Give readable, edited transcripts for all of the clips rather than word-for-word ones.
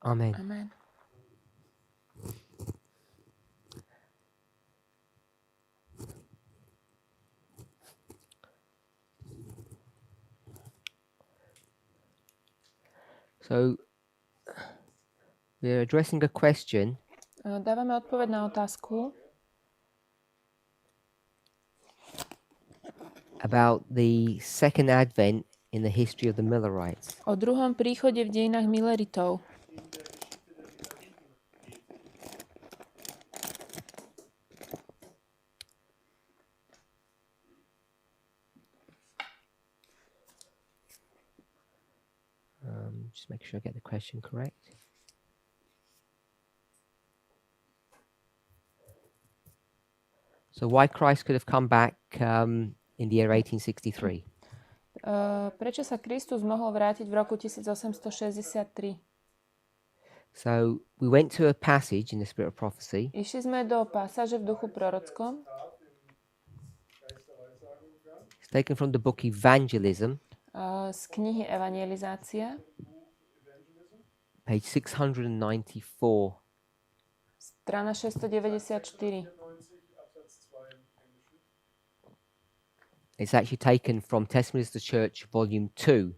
Amen. Amen. So we're addressing a question Dávame odpoveď na otázku about the second advent in the history of the Millerites. o druhom príchode v dejinách Milleritov. Just make sure I get the question correct. So why Christ could have come back in the year 1863? Prečo sa Kristus mohol vrátiť v roku 1863? So we went to a passage in the Spirit of Prophecy. Išli sme do pasáže v duchu prorockom. It's taken from the book Evangelism, Z knihy Evangelizácia, page 694. strana 694. It's actually taken from Testimonies of the Church, volume 2.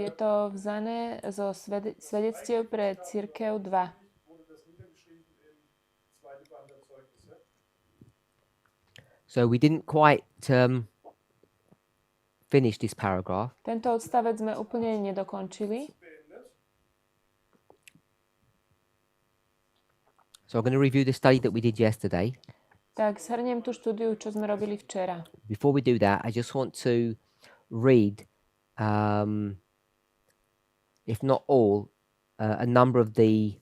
Je to vzané zo svedectiev pre cirkev 2. So we didn't quite finish this paragraph. Tento odstavec sme úplne nedokončili. So I'm going to review the study that we did yesterday. Tak zhrniem tú štúdiu, čo sme robili včera. Before we do that, I just want to read, if not all, a number of the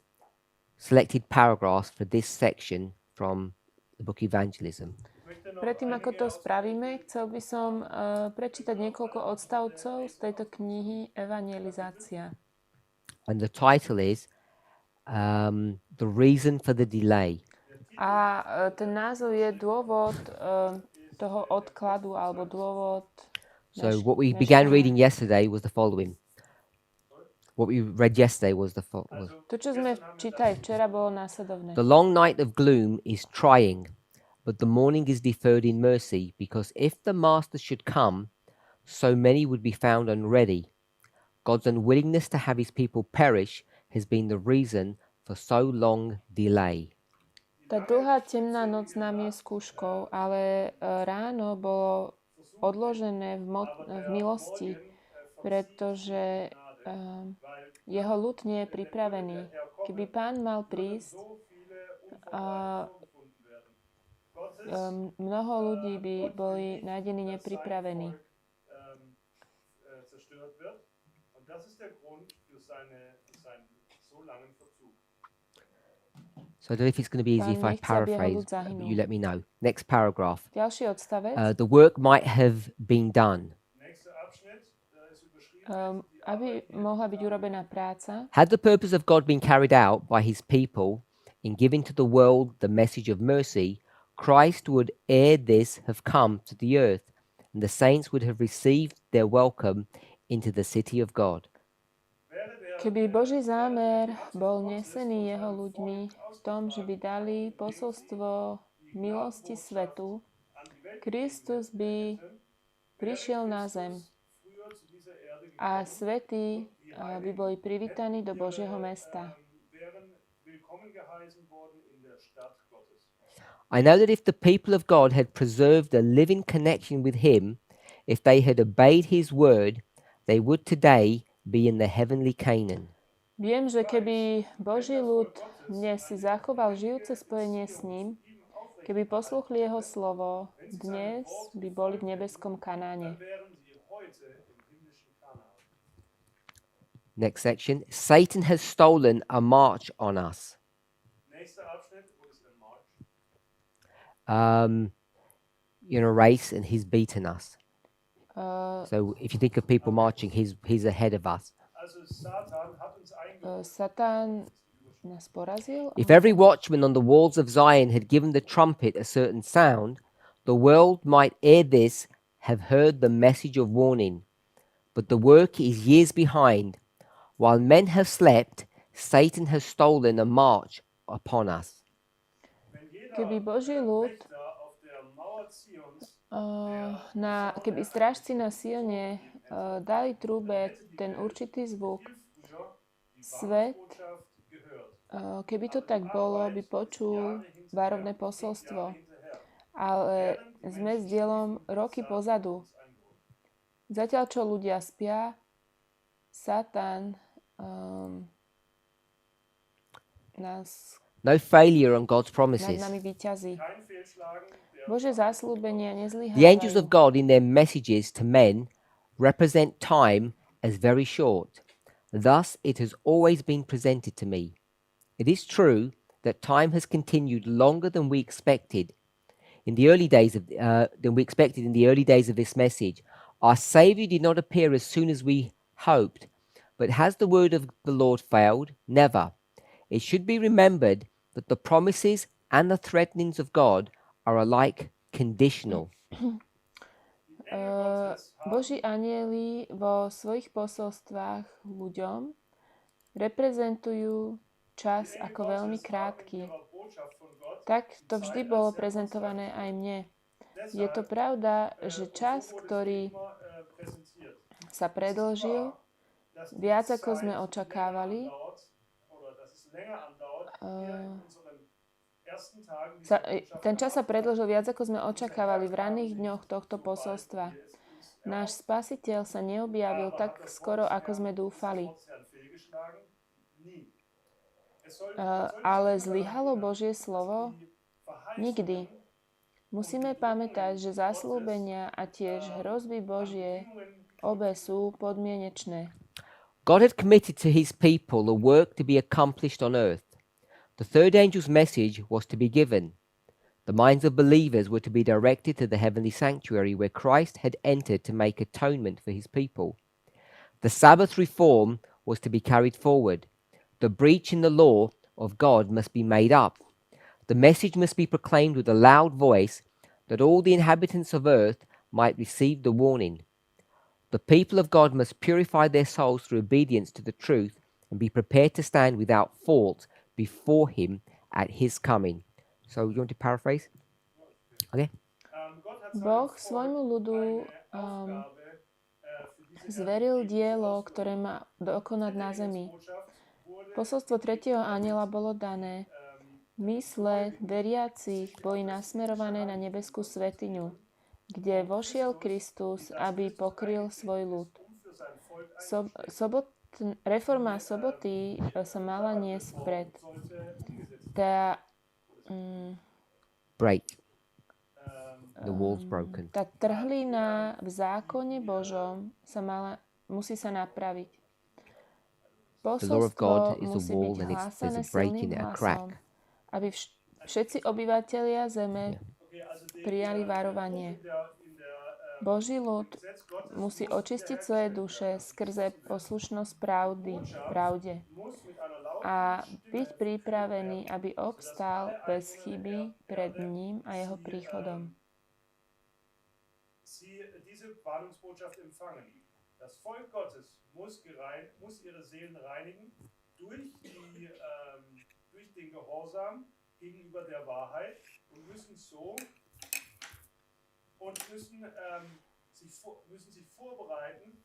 selected paragraphs for this section from the book Evangelism. Predtým, ako to spravíme, chcel by som prečítať niekoľko odstavcov z tejto knihy Evangelizácia. And the title is The Reason for the Delay. A ten názov je dôvod toho odkladu, alebo dôvod... So what we began reading yesterday was the following. What we read yesterday was the following. To, čo sme čítali včera, bolo následovné. The long night of gloom is trying, but the morning is deferred in mercy, because if the Master should come, so many would be found unready. God's unwillingness to have his people perish has been the reason for so long delay. Tá dlhá temná noc nám je skúškou, ale ráno bolo odložené v milosti, pretože jeho ľud nie je pripravený. Keby Pán mal prísť, mnoho ľudí by boli nájdení nepripravení. So I don't know if it's going to be easy if I paraphrase, but you let me know. Next paragraph. Ďalší odstavec. The work might have been done. Aby mohla byť urobená práca, Had the purpose of God been carried out by his people in giving to the world the message of mercy, Christ would ere this have come to the earth, and the saints would have received their welcome into the city of God. keby Boží zámer bol nesený jeho ľuďmi v tom, že by dali posolstvo milosti svetu, Kristus by prišiel na zem a svätí by boli privítaní do Božieho mesta. I know that if the people of God had preserved a living connection with him, if they had obeyed his word, they would today be in the heavenly Canaan. Viem, že keby Boží ľud dnes si zachoval žijúce spojenie s ním, keby posluchli jeho slovo, dnes by boli v nebeskom Kanáne. Next section. Satan has stolen a march on us. In a race, and he's beaten us. So if you think of people marching, he's ahead of us. Satan nás porazil. If every watchman on the walls of Zion had given the trumpet a certain sound, the world might ere this have heard the message of warning. But the work is years behind. While men have slept, Satan has stolen a march upon us. Keby Boží ľud, keby strážci na Sione dali trúbe ten určitý zvuk, svet, keby to tak bolo, by počul varovné posolstvo. Ale sme s dielom roky pozadu. Zatiaľ, čo ľudia spia, Satan No failure on God's nad promises. nami víťazí. Božie zasľúbenia The angels of nezlyhávajú. God in their messages to men represent time as very short. Thus it has always been presented to me. It is true that time has continued longer than we expected in the early days of this message. Our Saviour did not appear as soon as we hoped, but has the word of the Lord failed? Never. It should be remembered that the promises and the threatenings of God are alike conditional. Boží anjeli vo svojich posolstvách ľuďom reprezentujú čas ako veľmi krátky. Tak to vždy bolo prezentované aj mne. Je to pravda, že čas, ktorý sa predĺžil, viac ako sme očakávali, ten čas sa predĺžil viac ako sme očakávali v ranných dňoch tohto posolstva. Náš Spasiteľ sa neobjavil tak skoro, ako sme dúfali. Ale zlyhalo Božie slovo? Nikdy. Musíme pamätať, že zasľúbenia a tiež hrozby Božie obe sú podmienečné. God had committed to his people a work to be accomplished on earth. The third angel's message was to be given. The minds of believers were to be directed to the heavenly sanctuary where Christ had entered to make atonement for his people. The Sabbath reform was to be carried forward. The breach in the law of God must be made up. The message must be proclaimed with a loud voice that all the inhabitants of earth might receive the warning. The people of God must purify their souls through obedience to the truth and be prepared to stand without fault before him at his coming. So you want to paraphrase? Okay. Boh svojmu ľudu zveril dielo, ktoré má dokonať na zemi. Posolstvo tretieho anjela bolo dané. Mysle veriacich boli nasmerované na nebeskú svetiňu, kde vošiel Kristus, aby pokryl svoj ľud. Reforma soboty sa mala niesť vpred. Break. The wall's broken. Tá trhlina v zákone Božom musí sa napraviť. Posolstvo musí byť hlásané silným hlasom, aby všetci obyvatelia zeme prijali varovanie. Boží ľud musí očistiť svoje duše skrze poslušnosť pravde a byť pripravený, aby obstál bez chyby pred ním a jeho príchodom. Das Volk Gottes muss ihre Seelen reinigen durch den Gehorsam gegenüber der Wahrheit und müssen sich vorbereiten,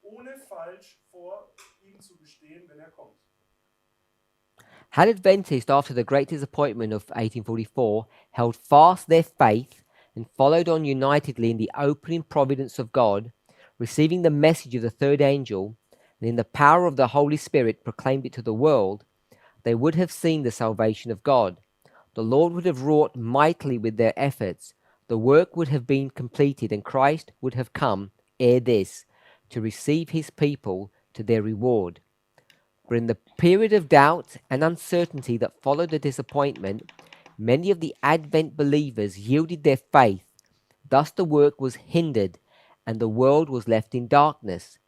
ohne falsch vor ihm zu bestehen, wenn kommt. Had Adventists, after the great disappointment of 1844, held fast their faith and followed on unitedly in the opening providence of God, receiving the message of the third angel, and in the power of the Holy Spirit proclaimed it to the world, they would have seen the salvation of God. The Lord would have wrought mightily with their efforts. The work would have been completed, and Christ would have come ere this to receive his people to their reward. But in the period of doubt and uncertainty that followed the disappointment, many of the Advent believers yielded their faith. Thus the work was hindered and the world was left in darkness.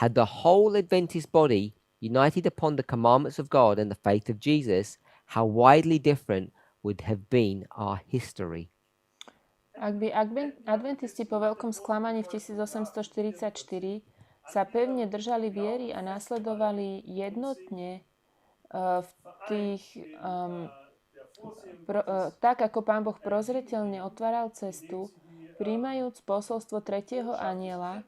Had the whole Adventist body united upon the commandments of God and the faith of Jesus, how widely different would have been our history. Ak by adventisti po veľkom sklamaní v 1844 sa pevne držali viery a nasledovali jednotne v tých, tak ako Pán Boh prozreteľne otváral cestu, príjmajúc posolstvo tretieho anjela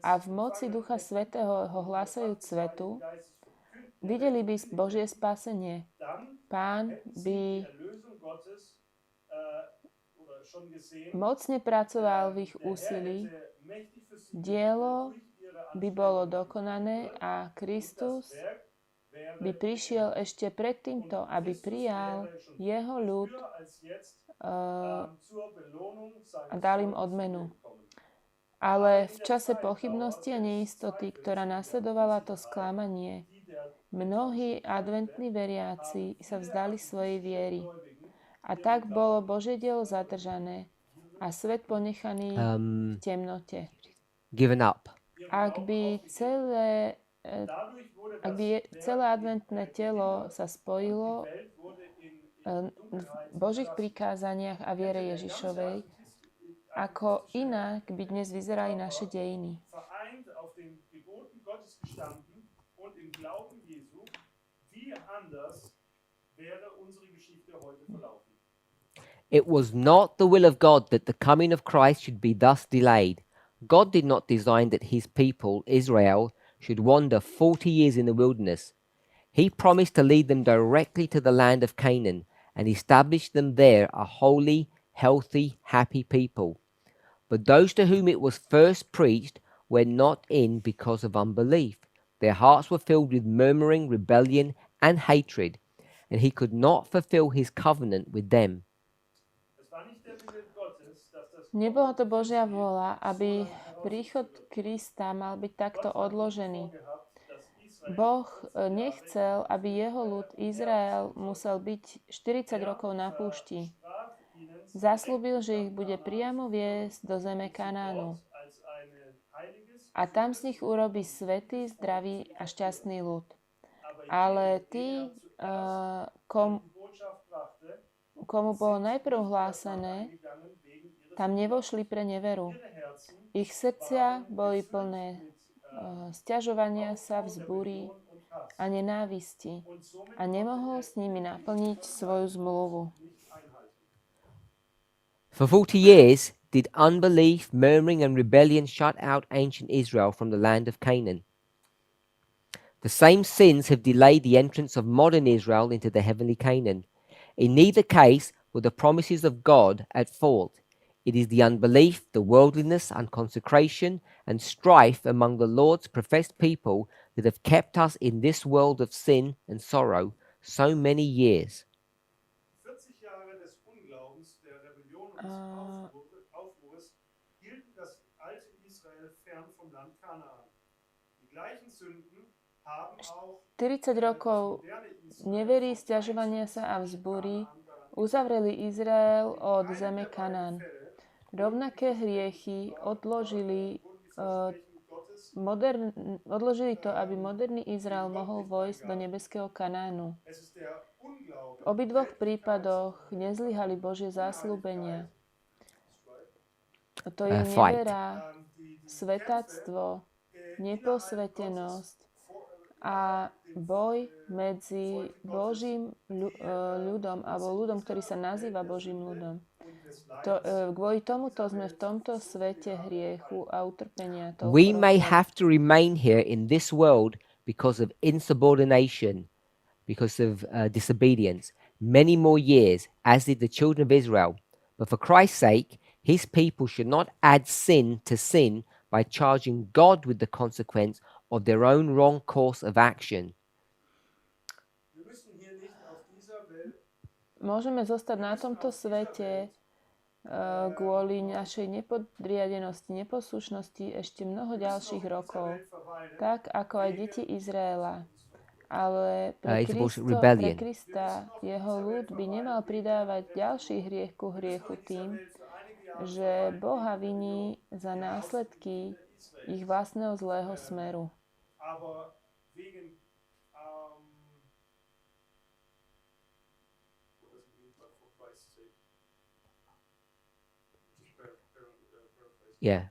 a v moci Ducha Svätého ho hlásajúc svetu, videli by Božie spasenie. Pán by mocne pracoval v ich úsilí, dielo by bolo dokonané a Kristus by prišiel ešte pred týmto, aby prijal jeho ľud a dal im odmenu. Ale v čase pochybnosti a neistoty, ktorá nasledovala to sklamanie, mnohí adventní veriaci sa vzdali svojej viery. A tak bolo Božie dielo zadržané a svet ponechaný v temnote. Given up. Ak by celé adventné telo sa spojilo v Božích prikázaniach a viere Ježišovej, ako inak by dnes vyzerali naše dejiny. It was not the will of God that the coming of Christ should be thus delayed. God did not design that his people, Israel, should wander 40 years in the wilderness. He promised to lead them directly to the land of Canaan and establish them there a holy, healthy, happy people. But those to whom it was first preached were not in because of unbelief. Their hearts were filled with murmuring, rebellion, and hatred, and he could not fulfill his covenant with them. Nebola to Božia vôľa, aby príchod Krista mal byť takto odložený. Boh nechcel, aby jeho ľud Izrael musel byť 40 rokov na púšti. Zasľúbil, že ich bude priamo viesť do zeme Kanánu. A tam z nich urobí svätý, zdravý a šťastný ľud. Ale tí, komu bolo najprv hlásané, tam nevošli pre neveru. Ich srdcia boli plné sťažovania sa, vzbúry a nenávisti a nemohol s nimi naplniť svoju zmluvu. For 40 years did unbelief, murmuring, and rebellion shut out ancient Israel from the land of Canaan. The same sins have delayed the entrance of modern Israel into the heavenly Canaan. In neither case were the promises of God at fault. It is the unbelief, the worldliness, unconsecration, and strife among the Lord's professed people that have kept us in this world of sin and sorrow so many years. 40 Jahre des Unglaubens, der Rebellion und des Aufruhrs hielten das alte Israel fern vom Land Kanaan. Die gleichen Sünden haben auch 40 rokov neverí, sťažovania sa a vzbúry uzavreli Izrael od zeme Kanán. Rovnaké hriechy odložili to, aby moderný Izrael mohol vojsť do nebeského Kanánu. V obidvoch prípadoch nezlyhali Božie zasľúbenia. To je nevera, svetáctvo, neposvetenosť a boj medzi Božím ľudom alebo ľudom, ktorý sa nazýva Božím ľudom. Kvôli tomuto sme v tomto svete hriechu a utrpenia. We may have to remain here in this world because of insubordination, because of disobedience, many more years, as did the children of Israel. But for Christ's sake, his people should not add sin to sin by charging God with the consequence of their own wrong course of action. Môžeme zostať na tomto svete kvôli našej nepodriadenosti, neposlušnosti ešte mnoho ďalších rokov, tak ako aj deti Izraela. Ale pre Krista jeho ľud by nemal pridávať ďalší hriech ku hriechu tým, že Boha viní za následky ich vlastného zlého smeru. Yeah.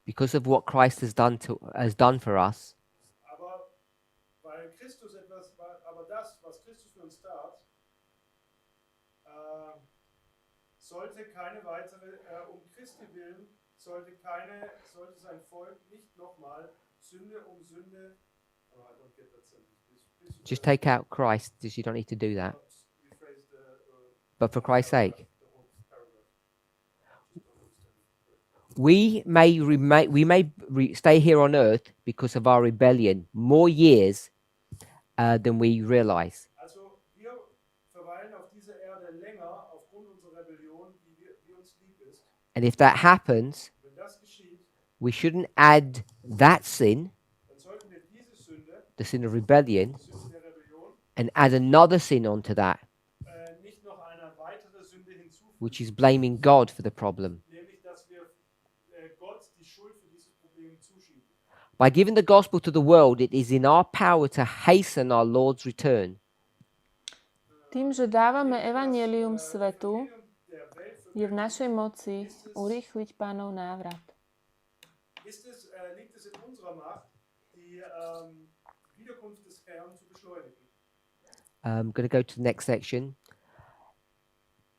because of what Christ has done for us, Aber weil Christus aber das, was Christus für uns tat, sollte keine weitere, Christi willen, sollte sein Volk nicht nochmal Sünde um Sünde, oh, I don't get that sentence. just take out Christ, because you don't need to do that. But for Christ's sake, we may stay here on earth because of our rebellion more years than we realize. Also wir verweilen auf dieser Erde länger aufgrund unserer Rebellion, wie uns lieb ist. And if that happens, Wenn das geschieht, we shouldn't add that sin, dann sollten wir diese Sünde, the sin of rebellion, die Sünde der Rebellion, and add another sin onto that, nicht noch eine weitere Sünde hinzufügen, which is blaming God for the problem. nämlich dass wir Gott die Schuld für dieses Problem zuschieben. By giving the gospel to the world, it is in our power to hasten our Lord's return. Tým, že dávame evanjelium svetu, je v našej moci urýchliť Pánov návrat. Liegt es in unserer Macht, die Wiederkunft des Herrn zu beschleunigen. I'm going to go to the next section.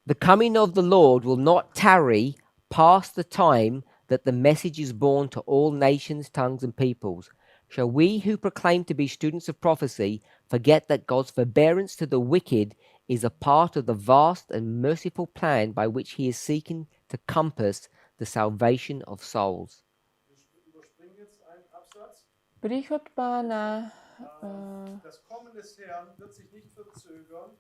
The coming of the Lord will not tarry past the time that the message is borne to all nations, tongues, and peoples. Shall we who proclaim to be students of prophecy forget that God's forbearance to the wicked is a part of the vast and merciful plan by which he is seeking to compass the salvation of souls? Príchod Pána Das Kommen des Herrn wird sich nicht verzögern,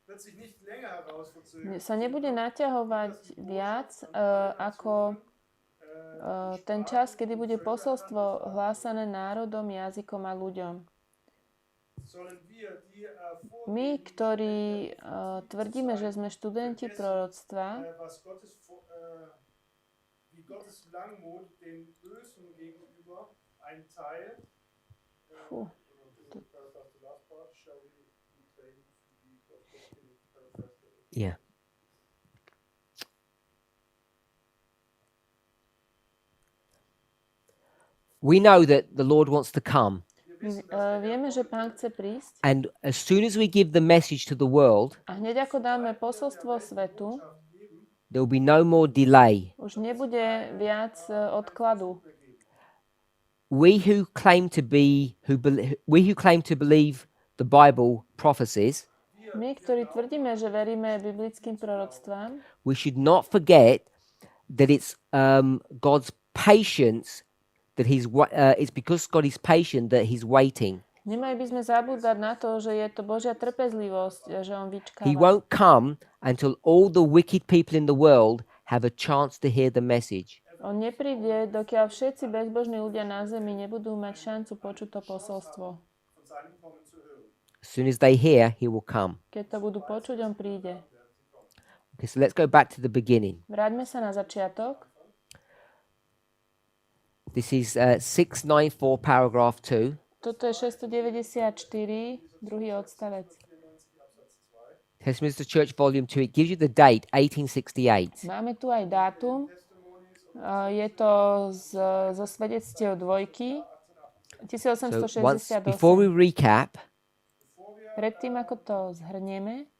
wird sich nicht länger herausverzögern. sa nebude naťahovať viac ako ten čas, kedy bude posolstvo hlásané národom, jazykom a ľuďom. My, ktorí tvrdíme, že sme študenti proroctva, Yeah. We know that the Lord wants to come. Vieme, že Pán chce prísť. And as soon as we give the message to the world, A hneď ako dáme posolstvo svetu, there will be no more delay. už nebude viac odkladu. We who claim to believe the Bible prophecies, My, ktorí tvrdíme, že veríme biblickým proroctvám, we should not forget that it's God's patience that it's because God is patient that he's waiting. nemali by sme zabúdať na to, že je to Božia trpezlivosť, že on vyčkáva. He won't come until all the wicked people in the world have a chance to hear the message. On nepríde, dokiaľ všetci bezbožní ľudia na zemi nebudú mať šancu počuť to posolstvo. As soon as they hear, he will come. Keď to budú počuť, on príde. Okay, so let's go back to the beginning. Vráťme sa na začiatok. This is 694, paragraph 2. Toto je 694, druhý odstavec. Westminster Church, volume 2. It gives you the date, 1868. Máme tu aj dátum. Je to zo svedectiev dvojky, So 1868. before we recap, Predtým, ako to zhrnieme,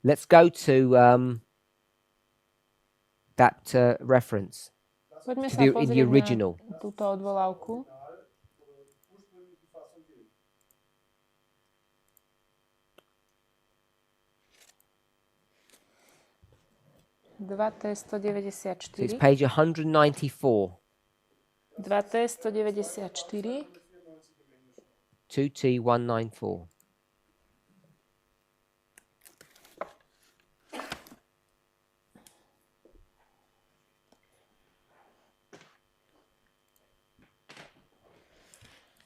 let's go to that reference. poďme To sa the- in the pozrieť original. na túto odvolávku. So it's 2T194. page 194, 2T194. 2T194.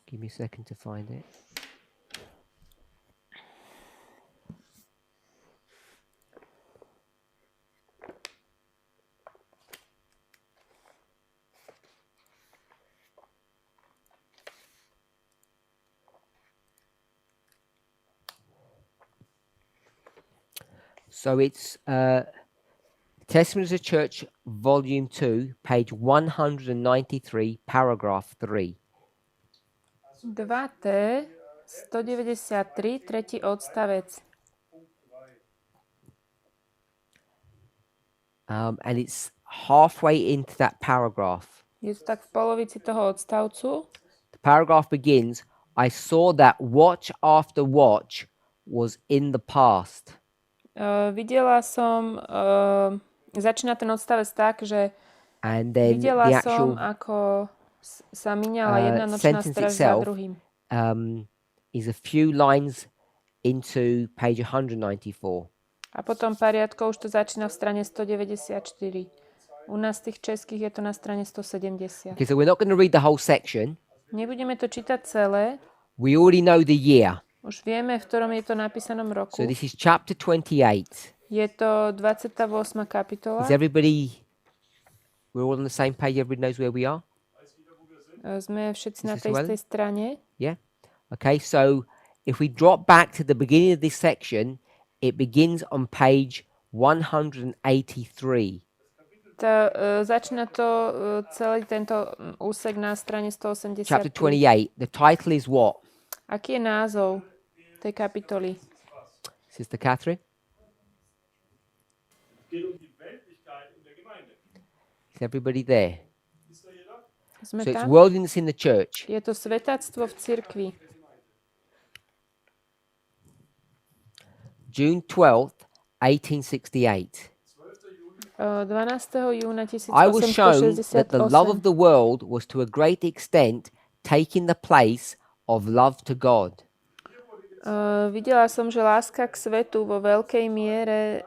Give me a second to find it. So it's Testimonies of the Church, Volume 2, page 193, paragraph 3. 2T, 193, tretí odstavec. And it's halfway into that paragraph. Je to tak v polovici toho odstavcu. The paragraph begins, I saw that watch after watch was in the past. Videla som, začína ten odstavec tak, že And then videla the som, actual ako sa míňala jedna nočná sentence stráž za itself druhým. is a few lines into page 194. A potom pariadko už to začína v strane 194. U nás tých českých je to na strane 170. Okay, so we're not going to read the whole section. Nebudeme to čítať celé. We already know the year. Už vieme, v ktorom je to napísanom roku. So this is chapter 28. Je to 28. kapitola. Is everybody, we're all on the same page, everybody knows where we are? Sme všetci na Mrs. tej Llewellyn? istej strane. Yeah? Okay, so if we drop back to the beginning of this section, it begins on page 183. Začína to celý tento úsek na strane 183. Chapter 28. The title is what? Aký je názov tej kapitoly? Sister Catherine? Is everybody there? Sme So it's tam? worldliness in the church. Je to svätáctvo v cirkvi. June 12th, 1868. 12. júna I was shown that the love of 1868. the world was to a great extent taking the place of love to God. Videla som, že láska k svetu vo veľkej miere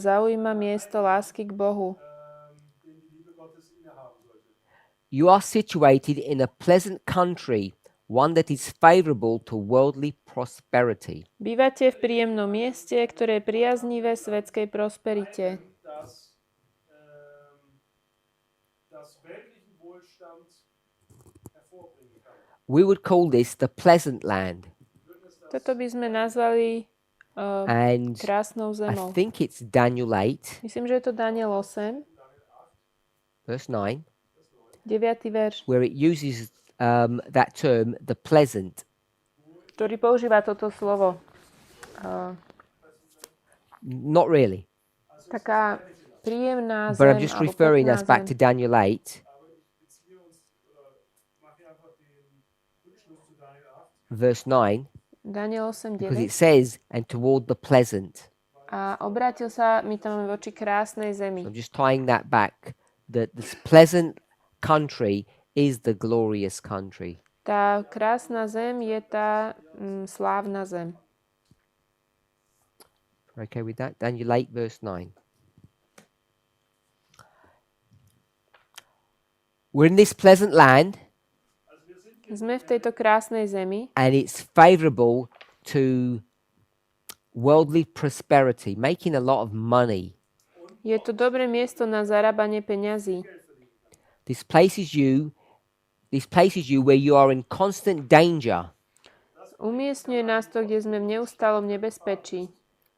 zaujíma miesto lásky k Bohu. You are situated in a pleasant country, one that is favorable to worldly prosperity. Bývate v príjemnom mieste, ktoré je priaznivé svetskej prosperite. We would call this the pleasant land. Toto by sme nazvali And krásnou I zemou. think it's Daniel 8, Myslím, že je to Daniel 8, verse 9, 9. verš, where it uses that term, the pleasant. ktorý používa toto slovo. Not really. Taká príjemná zem, But I'm just alebo referring pekná us back to zem. Daniel 8, verse 9, Daniel 8, because 9. it says, and toward the pleasant. A obrátil sa, my tam máme voči krásnej zemi. I'm just tying that back, that this pleasant country is the glorious country. Tá krásna zem je tá slávna zem. Okay with that? Daniel 8, verse 9. We're in this pleasant land, Sme v tejto krásnej zemi and it's favorable to worldly prosperity, making a lot of money. je to dobré miesto na zarábanie peňazí. This places you where you are in constant danger. Umiestňuje nás to, kde sme v neustálom nebezpečí.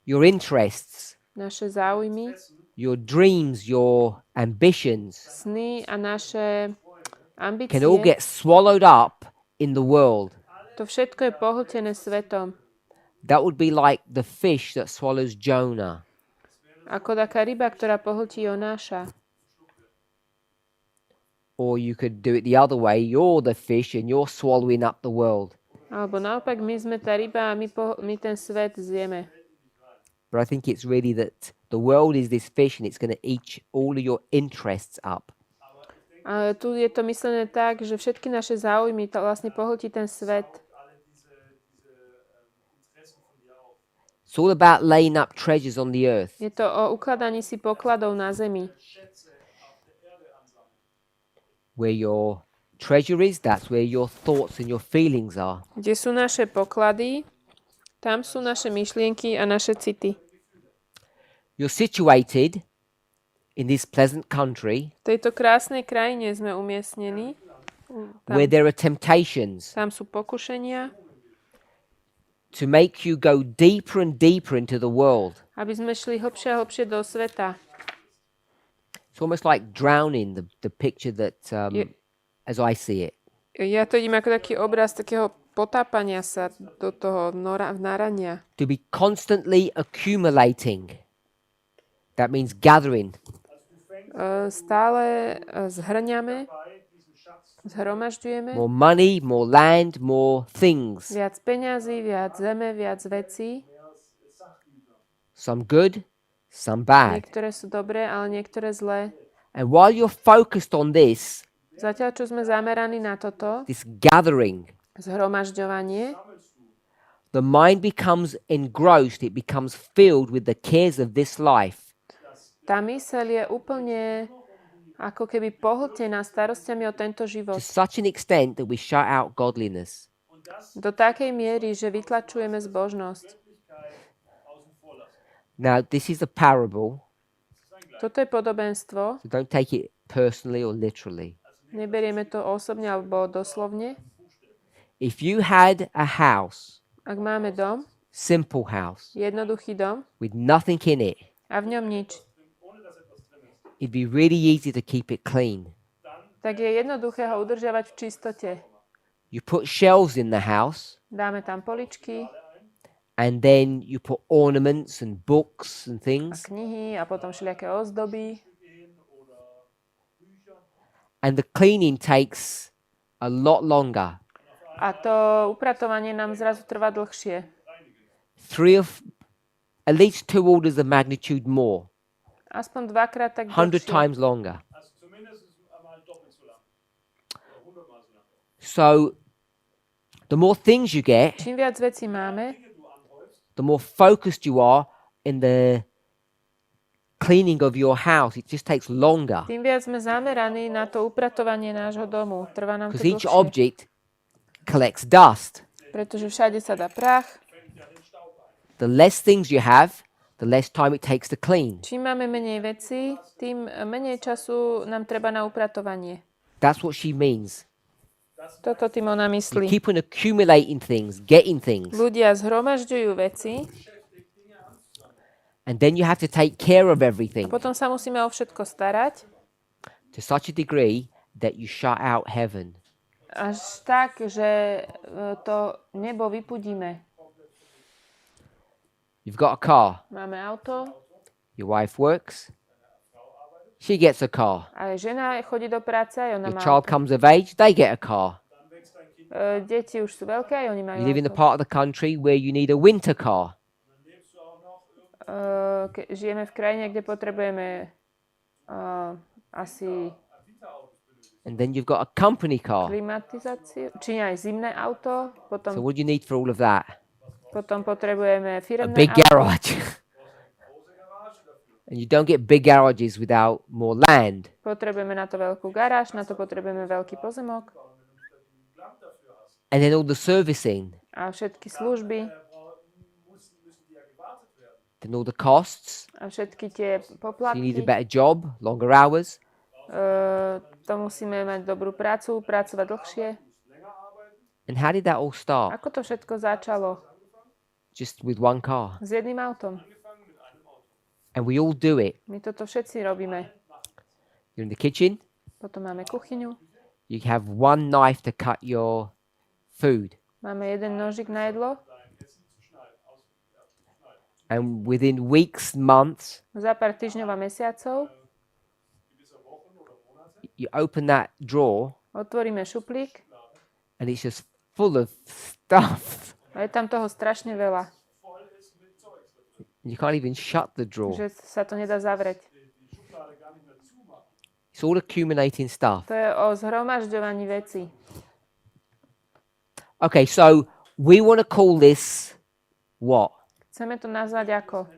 Your interests, Naše záujmy, your dreams, your ambitions sny a naše ambície, can all get swallowed up in the world. to všetko je pohltené svetom. That would be like the fish that swallows Jonah. Ako taká ryba, ktorá pohltí Jonáša. Or you could do it the other way. You're the fish and you're swallowing up the world. Alebo naopak, my sme tá ryba a my ten svet zjeme. But I think it's really that the world is this fish and it's going to eat all of your interests up. Ale tu je to myslené tak, že všetky naše záujmy to vlastne pohltí ten svet. It's all about laying up treasures on the earth. Je to o ukladaní si pokladov na zemi. Where your treasure is, that's where your thoughts and your feelings are. Kde sú naše poklady, tam sú naše myšlienky a naše city. You're situated in this pleasant country V tejto krásnej krajine sme umiestnení. where there are temptations Tam sú pokušenia, to make you go deeper and deeper into the world. aby sme šli hlbšie a hlbšie do sveta. It's almost like drowning, the picture that, as I see it. Ja to vidím ako taký obraz takého potápania sa do toho narania. To be constantly accumulating. That means gathering. Stále zhrňame, zhromažďujeme. More money, more land, more things. Viac peňazí, viac zeme, viac vecí. Some good, some bad. Niektoré sú dobré, ale niektoré zlé. And while you're focused on this, Zatiaľ, čo sme zameraní na toto, this gathering, zhromažďovanie, the mind becomes engrossed, it becomes filled with the cares of this life. tá myseľ je úplne ako keby pohltená starostiami o tento To život. such an extent that we shut out godliness. Do takej miery, že vytlačujeme zbožnosť. Now, this is a parable, Toto je podobenstvo. so don't take it personally or literally. Neberieme to osobne alebo doslovne. If you had a house, Ak máme dom, simple house, jednoduchý dom with nothing in it, a v ňom nič, it'd be really easy to keep it clean. tak je jednoduché ho udržiavať v čistote. You put shelves in the house, Dáme tam poličky and then you put ornaments and books and a things, knihy a potom všelijaké ozdoby. and the cleaning takes a lot longer. A to upratovanie nám zrazu trvá dlhšie. At least 2 orders of magnitude more, Aspoň dvakrát tak 100 dlhšie. times longer. So, the more things you get, Čím viac vecí máme, the more focused you are in the cleaning of your house. It just takes longer tým viac sme zameraní na to upratovanie nášho domu. Trvá nám to because each dlhšie, object collects dust. pretože všade sa dá prach. The less things you have, the less time it takes to clean. Čím máme menej vecí, tým menej času nám treba na upratovanie. That's what she means. Toto tým ona You myslí. keep on accumulating things, getting things, Ľudia zhromažďujú veci and then you have to take care of a everything potom sa musíme o všetko starať, to such a degree that you shut out heaven. až tak, že to nebo vypudíme. You've got a car. Máme auto, Your wife works. She gets a car. aj žena chodí do práce, aj ona Your má child auto. comes of age, they get a car. Deti už sú veľké, aj oni majú You live in the auto. part of the country where you need a winter car. Žijeme v krajine, kde potrebujeme asi And then you've got a company car. klimatizáciu, či aj zimné auto, So potom what do you need for all of that? potrebujeme A firemné big auto. garage. And you don't get big garages without more land. Potrebujeme na to veľkú garáž, na to potrebujeme veľký pozemok And then all the servicing. a všetky služby Then all the costs. a všetky tie So you need a poplatky. better job, longer hours. To musíme mať dobrú prácu, pracovať dlhšie. And how did that all start? Ako to všetko začalo? Just with one car. S jedným autom. And we all do it. My toto všetci robíme. You're in the kitchen. Potom máme kuchyňu. You have one knife to cut your food. Máme jeden nožik na jedlo. And within weeks, months, Za pár týždňov a mesiacov you open that drawer otvoríme šuplík and it's just full of stuff. a je tam toho strašne veľa, You can't even shut the drawer. že sa to nedá zavrieť. It's all accumulating stuff. To je o zhromažďovaní vecí. Okay, so we want to call this what? Chceme to nazvať ako?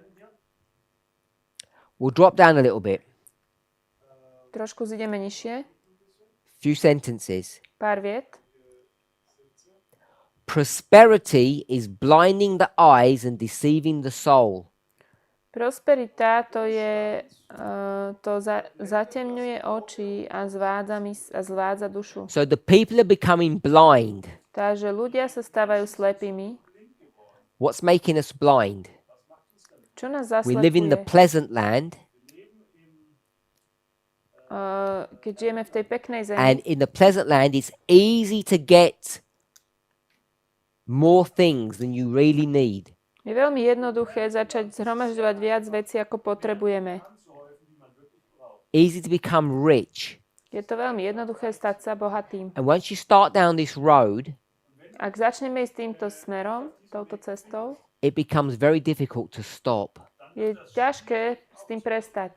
We'll drop down a little bit. Trošku zideme nižšie. Few sentences. Pár viet. Prosperity is blinding the eyes and deceiving the soul. Prosperita to je, zatemňuje oči a zvádza dušu. So the people are becoming blind. Takže ľudia sa stávajú slepými. What's making us blind? Čo nás We live in the zaslepuje? pleasant land, keď žijeme v tej peknej zemi. And in the pleasant land, it's easy to get more things than you really need. Je veľmi jednoduché začať zhromažďovať viac vecí, ako potrebujeme. Easy to become rich. Je to veľmi jednoduché stať sa bohatým. And once you start down this road, Ak začneme ísť týmto smerom, touto cestou, it becomes very difficult to stop. je ťažké s tým prestať.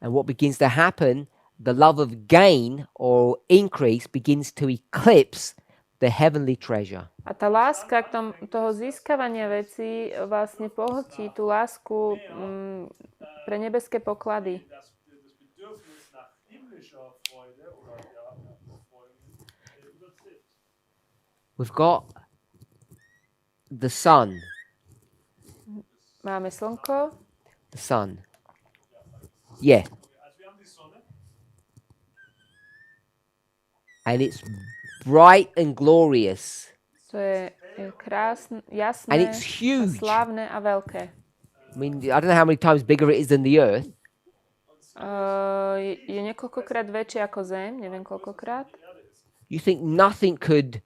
And what begins to happen, the love of gain or increase begins to eclipse the heavenly treasure. A tá láska toho získavania vecí vlastne pohltí tú lásku pre nebeské poklady. Das Bedürfnis nach himmlischer Freude oder Freude übertrifft. We've got the sun. Máme slnko. The sun. Yeah. Also wir haben die Sonne. And it's bright and glorious. To je krásne, And jasné, it's huge. slávne a veľké. I mean, I don't know how many times bigger it is than the earth. Je niekoľkokrát väčšie ako Zem, neviem koľkokrát. You think nothing could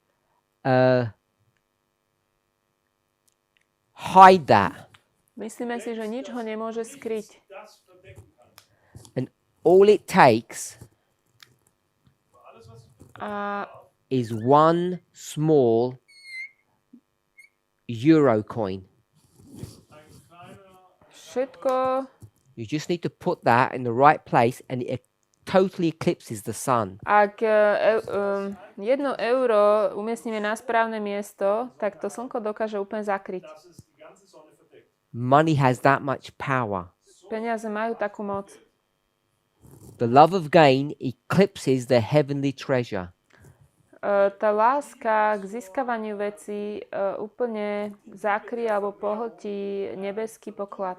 hide that. Myslíme si, že nič ho nemôže skryť. And all it takes A is one small euro coin. všetko, You just need to put that in the right place and it totally eclipses the sun. ak 1 euro umiestnime na správne miesto, tak to slnko dokáže úplne zakryť. Money has that much power. Peniaze majú takú moc. The love of gain eclipses the heavenly treasure. Tá láska k získavaniu vecí úplne zakrie alebo pohltí nebeský poklad.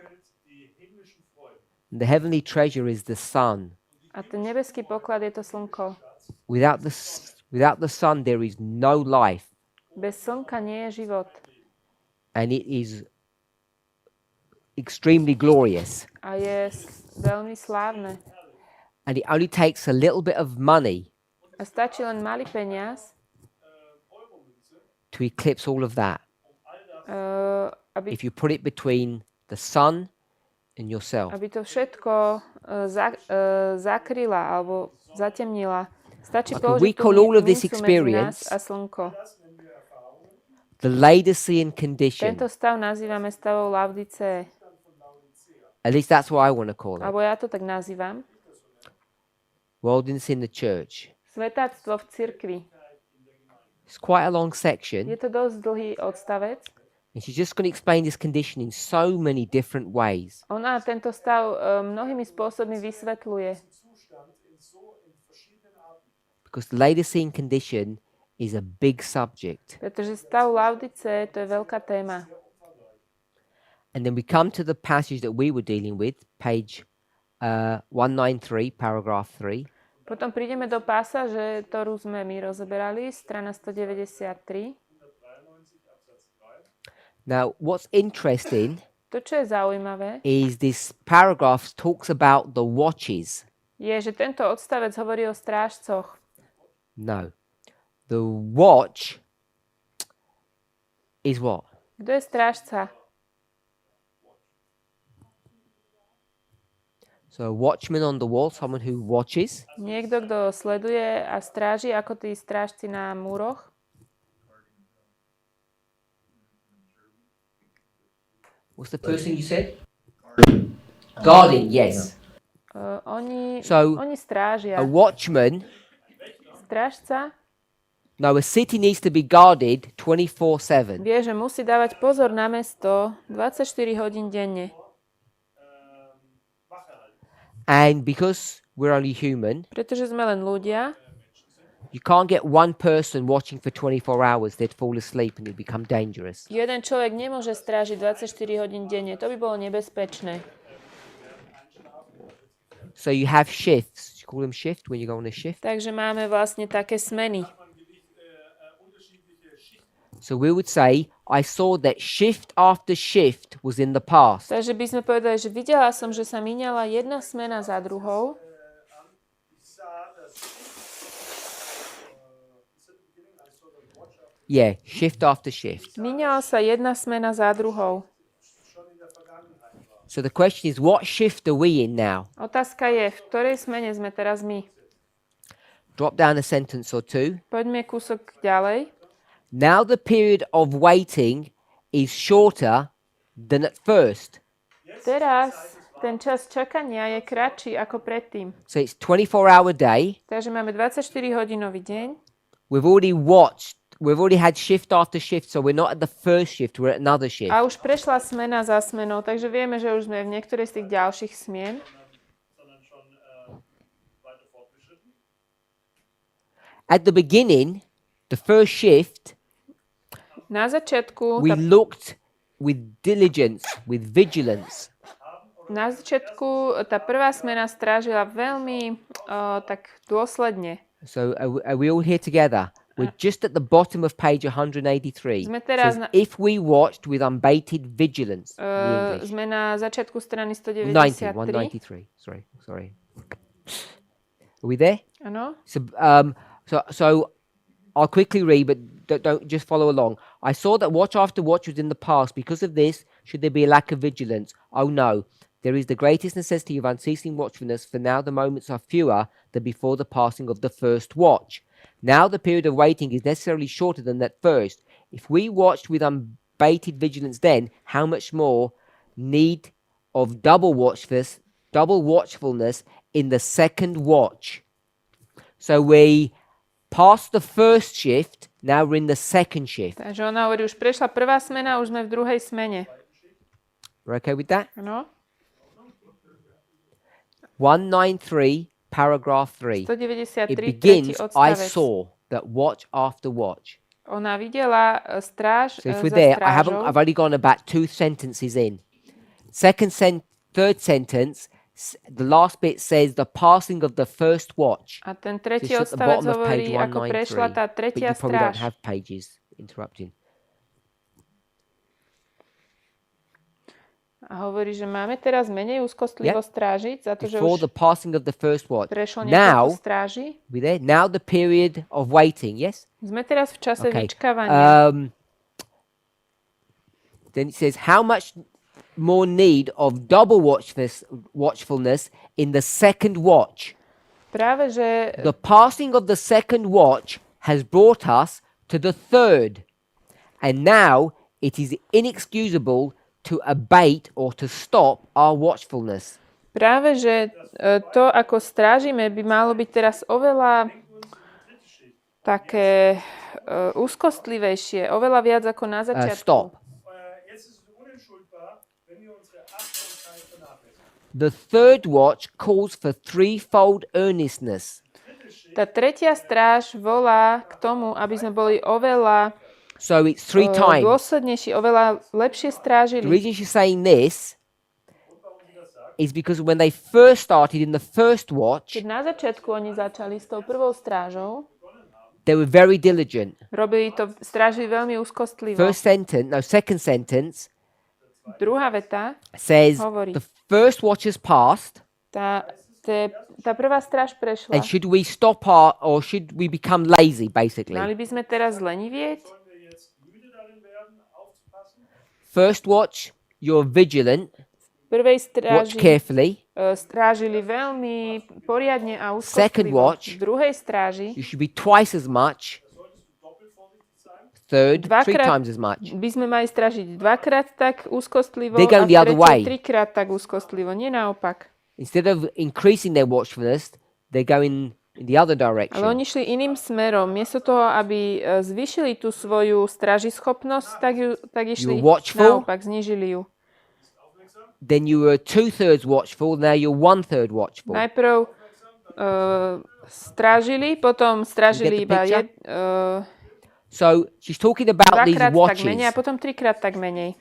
The heavenly treasure is the sun. A ten nebeský poklad je to slnko. Without the sun, there is no life. Bez slnka nie je život. And it is extremely glorious. A je veľmi slávne. And it only takes a little bit of money A stačí len malý peniaz, to eclipse all of that. aby, If you put it between the sun and yourself. aby to všetko zakryla alebo zatemnila. Stačí Okay, položiť we tú call all of this mincu medzi nás experience a slnko. The Laodicean condition. Tento stav nazývame stavom Laodice. At least that's what I want to call it. Alebo ja to tak nazývam. Worldliness in the church. Svetáctvo v cirkvi. It's quite a long section. Je to dosť dlhý odstavec. And she's just going to explain this condition in so many different ways. Ona tento stav mnohými spôsobmi vysvetľuje. Because the Laodicean condition is a big subject. Pretože stav Laodice, to je veľká téma. And then we come to the passage that we were dealing with, page 193, paragraph 3. Potom prídeme do pasáže, ktorú sme my rozoberali, strana 193. Now, what's interesting To, čo je zaujímavé, is this paragraph talks about the watches. je, že tento odstavec hovorí o strážcoch. No. The watch is what? Kto je strážca? So a watchman on the wall, someone who watches. Niekto, kto sleduje a stráži, ako tí strážci na múroch. What's the first thing you said? Guarding, yes. Oni strážia. A watchman, Strážca no, a city needs to be guarded 24/7. vie, že musí dávať pozor na mesto 24 hodín denne. And because we're only human, Pretože sme len ľudia, you can't get one person watching for 24 hours. They'd fall asleep and it'd become dangerous. jeden človek nemôže strážiť 24 hodín denne. To by bolo nebezpečné. So you have shifts. You call them shift when you go on a shift. Takže máme vlastne také smeny. So we would say, I saw that shift after shift was in the past. Takže by sme povedali, že videla som, že sa míňala jedna smena za druhou. Yeah, shift after shift. Míňala sa jedna smena za druhou. So the question is, what shift are we in now? Otázka je, v ktorej smene sme teraz my? Drop down a sentence or two. Poďme kúsok ďalej. Now the period of waiting is shorter than at first. Teraz ten čas čakania je kratší ako predtým. So it's 24-hour day. Takže máme 24-hodinový deň. We've already had shift after shift, so we're not at the first shift, we're at another shift. A už prešla smena za smenou, takže vieme, že už sme v niektorej z tých ďalších smien. At the beginning, the first shift, Na začiatku, we looked with diligence, with vigilance. tá prvá smena strážila veľmi tak dôsledne. So are we all here together? We're just at the bottom of page 183. Sme teraz Says, if we watched with unabated vigilance. In the English. sme na začiatku strany 193. 193. Sorry. Are we there? Áno. So I'll quickly read, but don't just follow along. I saw that watch after watch was in the past. Because of this, should there be a lack of vigilance? Oh no. There is the greatest necessity of unceasing watchfulness, for now the moments are fewer than before the passing of the first watch. Now the period of waiting is necessarily shorter than that first. If we watched with unabated vigilance then, how much more need of double watchfulness in the second watch? So we passed the first shift, now we're in the second shift. Takže ona hovorí, už prešla prvá smena, už sme v druhej smene. We're okay with that? Áno. 193, paragraph 3. 193, It tretí begins, I odstavec. saw that watch after watch. Ona videla stráž So if za we're there, strážou. I've only gone about 2 sentences in. Third sentence, the last bit says the passing of the first watch. A ten So tretí it's at the odstavec bottom of page hovorí, ako 193. prešla tá But tretia you probably don't stráž. have pages interrupting. A hovorí, že máme teraz menej úzkostlivo strážiť, za to, že Before už the passing of the first watch. prešlo Now, niekoľko stráži. we there? Now the period of waiting, yes? Sme teraz v čase Okay. vyčkávania. Then it says, how much more need of double watchfulness in the second watch? Práve, že The passing of the second watch has brought us to the third. And now it is inexcusable to abate or to stop our watchfulness. Práve, že to, ako strážime, by malo byť teraz oveľa také úzkostlivejšie, oveľa viac ako na začiatku. Stop. Jetzt ist es unentschuldbar, wenn wir unsere Achtsamkeit vernachlässigen. The third watch calls for threefold earnestness. Tá tretia stráž volá k tomu, aby sme boli oveľa So it's 3 times. dôslednejší, oveľa lepšie The strážili. reason she's saying this is because when they first started in the first watch, Keď na začiatku oni začali s tou prvou strážou, they were very diligent. robili to, strážili veľmi úzkostlivo. Second sentence Druhá veta says hovorí, the first watch has passed, tá prvá stráž prešla. and should we stop or should we become lazy, basically? Mali by sme teraz lenivieť? First watch, you're vigilant, V prvej watch stráži carefully. strážili veľmi poriadne a Second úzkostlivo. watch. V druhej stráži You should be twice as much. Third, 3 Dvakrát- times as much. by sme mali strážiť dvakrát tak úzkostlivo They're a going the other way. trikrát tak úzkostlivo. Nie naopak. Instead of increasing their watchfulness, they're going in the other direction. Ale oni šli iným smerom. Miesto toho, aby zvýšili tú svoju strážischopnosť, tak išli You're watchful. naopak, znížili ju. Then you were 2/3 watchful, now you're 1/3 watchful. Najprv strážili, potom strážili You get the iba picture? So she's talking about these dvakrát tak menej a watches. potom trikrát tak menej.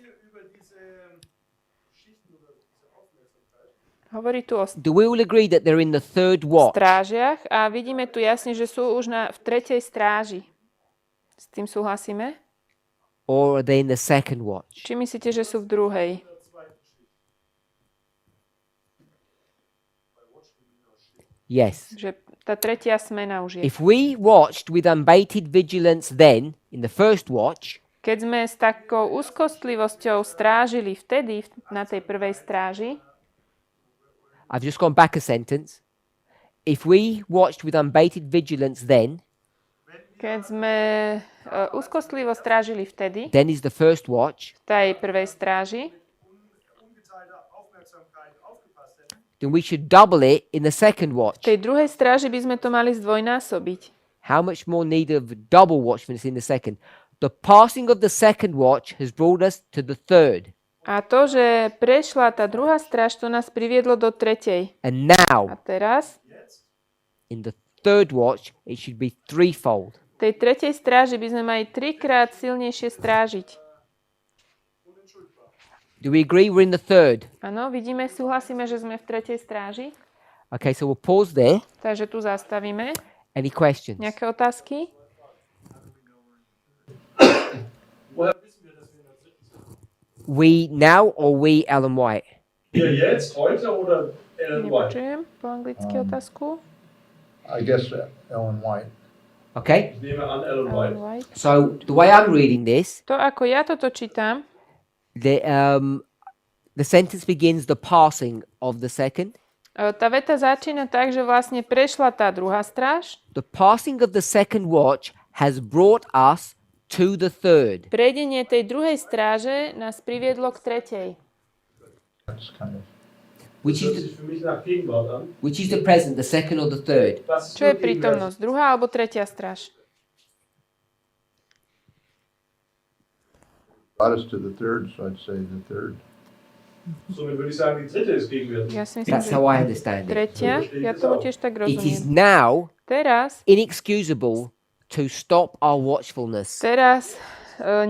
Hovorí tu o Do we all agree that they're in the third watch? strážiach a vidíme tu jasne, že sú už v tretej stráži. S tým súhlasíme? Or are they in the second watch? Či myslíte, že sú v druhej? Yes. Že tá tretia smena už je. If we watched with unbated vigilance then, in the first watch, Keď sme s takou úzkostlivosťou strážili vtedy, na tej prvej stráži, I've just gone back a sentence. If we watched with unbated vigilance then, keď sme úzkostlivo strážili vtedy, then is the first watch, v tej prvej stráži, ungeteilter Aufmerksamkeit aufgepasst hätten, then we should double it in the second watch. v tej druhej stráži by sme to mali zdvojnásobiť. How much more need of double watchfulness in the second? The passing of the second watch has brought us to the third. A to, že prešla tá druhá stráž, to nás priviedlo do tretej. And A now, teraz, in the third watch, it should be threefold. v tej tretej stráži by sme mali 3-krát silnejšie strážiť. Do we agree we're in the third? Áno, vidíme, súhlasíme, že sme v tretej stráži. Okay, so we'll pause there. Takže tu zastavíme. Any questions? Nejaké otázky? We now or we Ellen White? Wir jetzt, heute oder Ellen White? Nepočujem po anglicky otázku. I guess Ellen White. Okay. Ich nehme an Ellen Ellen White. White. So the way I'm reading this, To, ako ja toto čítam, the sentence begins the passing of the second. tá veta začína tak, že vlastne prešla tá druhá stráž. The passing of the second watch has brought us to the third. Prejdenie tej druhej stráže nás priviedlo k tretej. That's kind of Which Das hört is sich für mich nach Gegenwart an. which is the present, the second or the third? Was ist Čo je für Gegenwart? prítomnosť? Druhá alebo tretia stráž? brought us to the third, so I'd say the third. Somit würde ich sagen, die dritte ist gegenwärtig. Ja si myslím, That's že how I understand it. tretia. Ja tomu tiež tak It is rozumiem. now Teraz inexcusable to stop our watchfulness.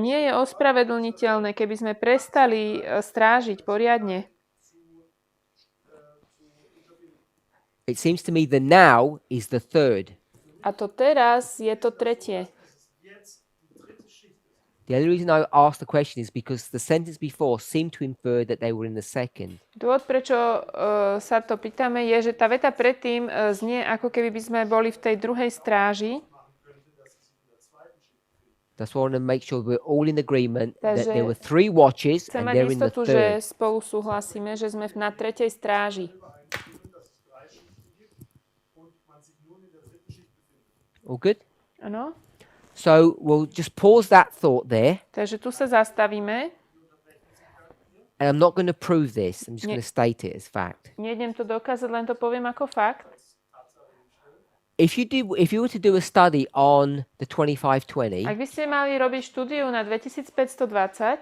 nie je ospravedlniteľné, keby sme prestali strážiť poriadne. It seems to me the now is the third. A to teraz je to tretie. The only reason I asked the question is because the sentence before seemed to infer that they were in the second. Dôvod, prečo sa to pýtame, je, že tá veta predtým znie, ako keby by sme boli v tej druhej stráži. That's why I want to make sure we're all in agreement that Takže there were three watches Chcem and mať they're in the istotu, že third. spolu súhlasíme, že sme na tretej stráži. All good? Áno? So we'll just pause that thought there. Takže tu sa zastavíme. And I'm not going to prove this. I'm just Nie. going to state it as fact. Nejdem to dokázať, len to poviem ako fakt. If you were to do a study on the 2520, Ak by ste mali robiť štúdiu na 2520,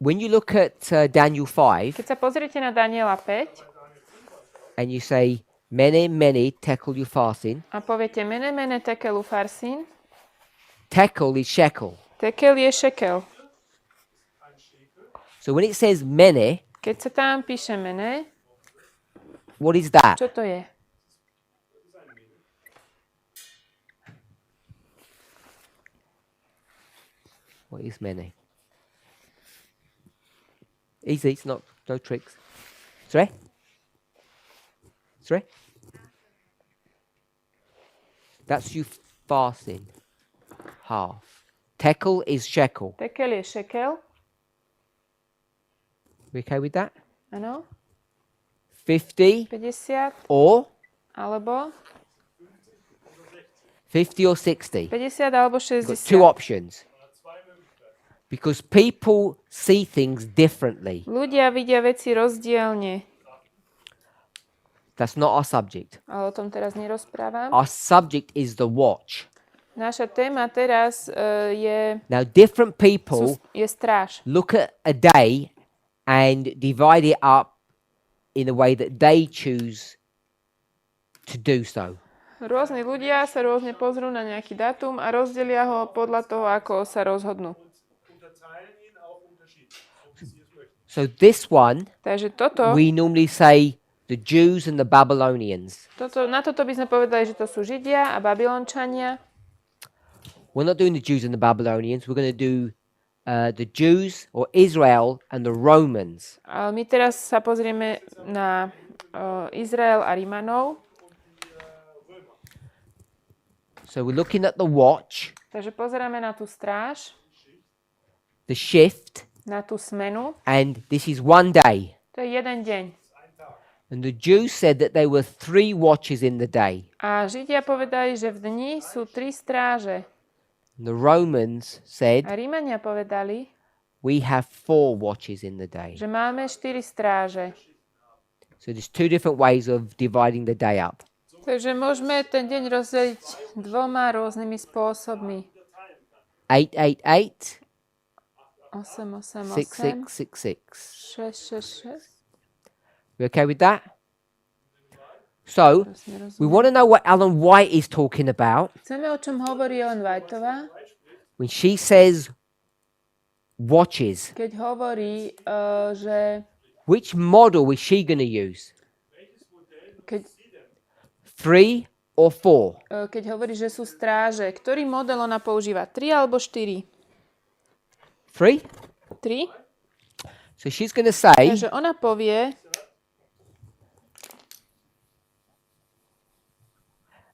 when you look at Daniel 5 keď sa pozriete na Daniela 5 and you say, mene tekel ufarsin, a poviete mene tekel ufarsin, tekel is shekel. tekel je šekel. So when it says mene, Keď sa tam píše mene, what is that? čo to je? What is mene? Easy, it's not, no tricks. Sorry? Sorry? That's you fasting. Half. Tekel is shekel. Tekel je šekel, We okay with that? áno, 50 50, or alebo 50 or 60. 50 alebo You've got two 60. options. Because people see things differently. Ľudia vidia veci rozdielne, That's not our subject. ale o tom teraz nerozprávam. Our subject is the watch. Naša téma teraz je Now, different people stráž. look at a day and divide it up in a way that they choose to do so. Rôzni ľudia sa rôzne pozrú na nejaký dátum a rozdelia ho podľa toho, ako sa rozhodnú. So this one, Takže toto, we normally say the Jews and the Babylonians. na toto by sme povedali, že to sú Židia a Babylončania. We're not doing the Jews and the Babylonians. We're going to do the Jews or Israel and the Romans. Ale my teraz sa pozrieme na Izrael a Rimanov. So we're looking at the watch, Takže pozeráme na tú stráž, the shift, na tú smenu. and this is one day. To je jeden deň. And the Jews said that there were 3 watches in the day. A Židia povedali, že v dni sú 3 stráže. And the Romans said, A Rímania povedali, we have 4 watches in the day. že máme 4 stráže. So there's 2 different ways of dividing the day up. Takže môžeme ten deň rozdeliť 2 rôznymi spôsobmi. 888, 8, 8, 8, 6666. 6, 6, 6. We okay with that? So, we want to know what Ellen White is talking about Chceme, o čom hovorí Ellen Whiteová, when she says watches. keď hovorí, že Which model is she going to use? keď, 3 or 4? keď hovorí, že sú stráže, ktorý model ona používa? 3 alebo 4? 3? 3? So she's going to say, Takže ona povie,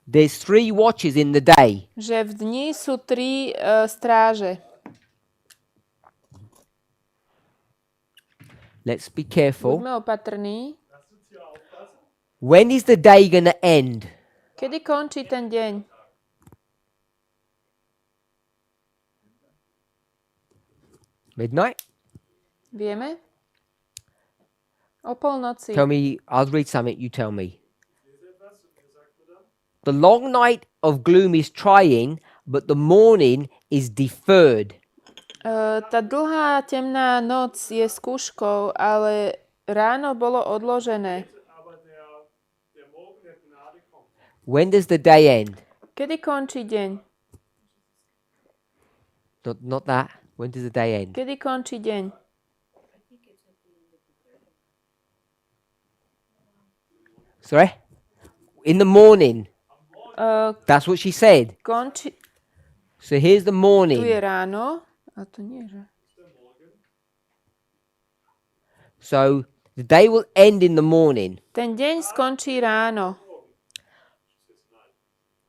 there's 3 watches in the day. že v dni sú 3 stráže. Let's be careful. Buďme opatrní. When is the day going to end? Kedy končí ten deň? Midnight? Vieme? O polnoci. Tell me, I'll read something, you tell me. The long night of gloom is trying, but the morning is deferred. Tá dlhá temná noc je skúškou, ale ráno bolo odložené. When does the day end? Kedy končí deň? Not that. When does the day end? Kedy končí deň? Sorry? In the morning. That's what she said. Končí... So here's the Tu je morning. ráno. A to nie, že? So the day will end in the morning. Ten deň skončí ráno.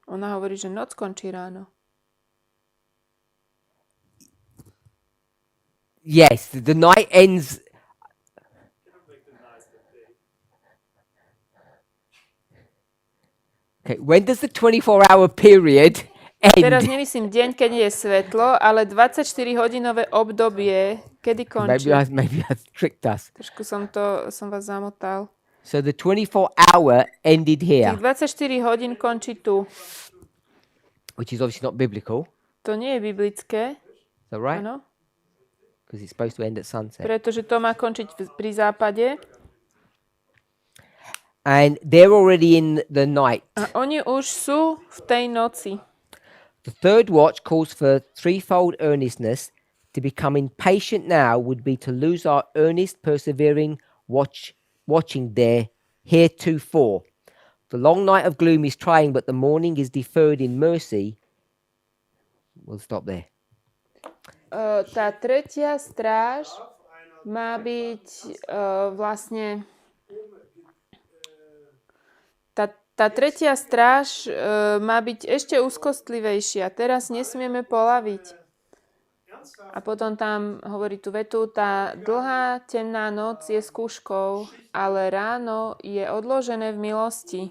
Ona hovorí, že noc končí ráno. Yes, the night ends. Okay, when does the 24-hour period Teraz end? nemyslím deň, keď je svetlo, ale 24-hodinové obdobie, kedy končí. Maybe I tricked us. Trošku som vás zamotal. So the 24-hour ended here, Tých 24 hodín končí tu. which is obviously not biblical. To nie je biblické, Is that right? áno? Because it's supposed to end at sunset. Pretože to má končiť pri západe. And they're already in the night. A oni už sú v tej noci. The third watch calls for threefold earnestness. To become impatient now would be to lose our earnest, persevering watching there heretofore. The long night of gloom is trying, but the morning is deferred in mercy. We'll stop there. Tá tretia stráž má byť vlastne... Tá tretia stráž má byť ešte úzkostlivejšia. Teraz nesmieme polaviť. A potom tam hovorí tú vetu, tá dlhá temná noc je skúškou, ale ráno je odložené v milosti.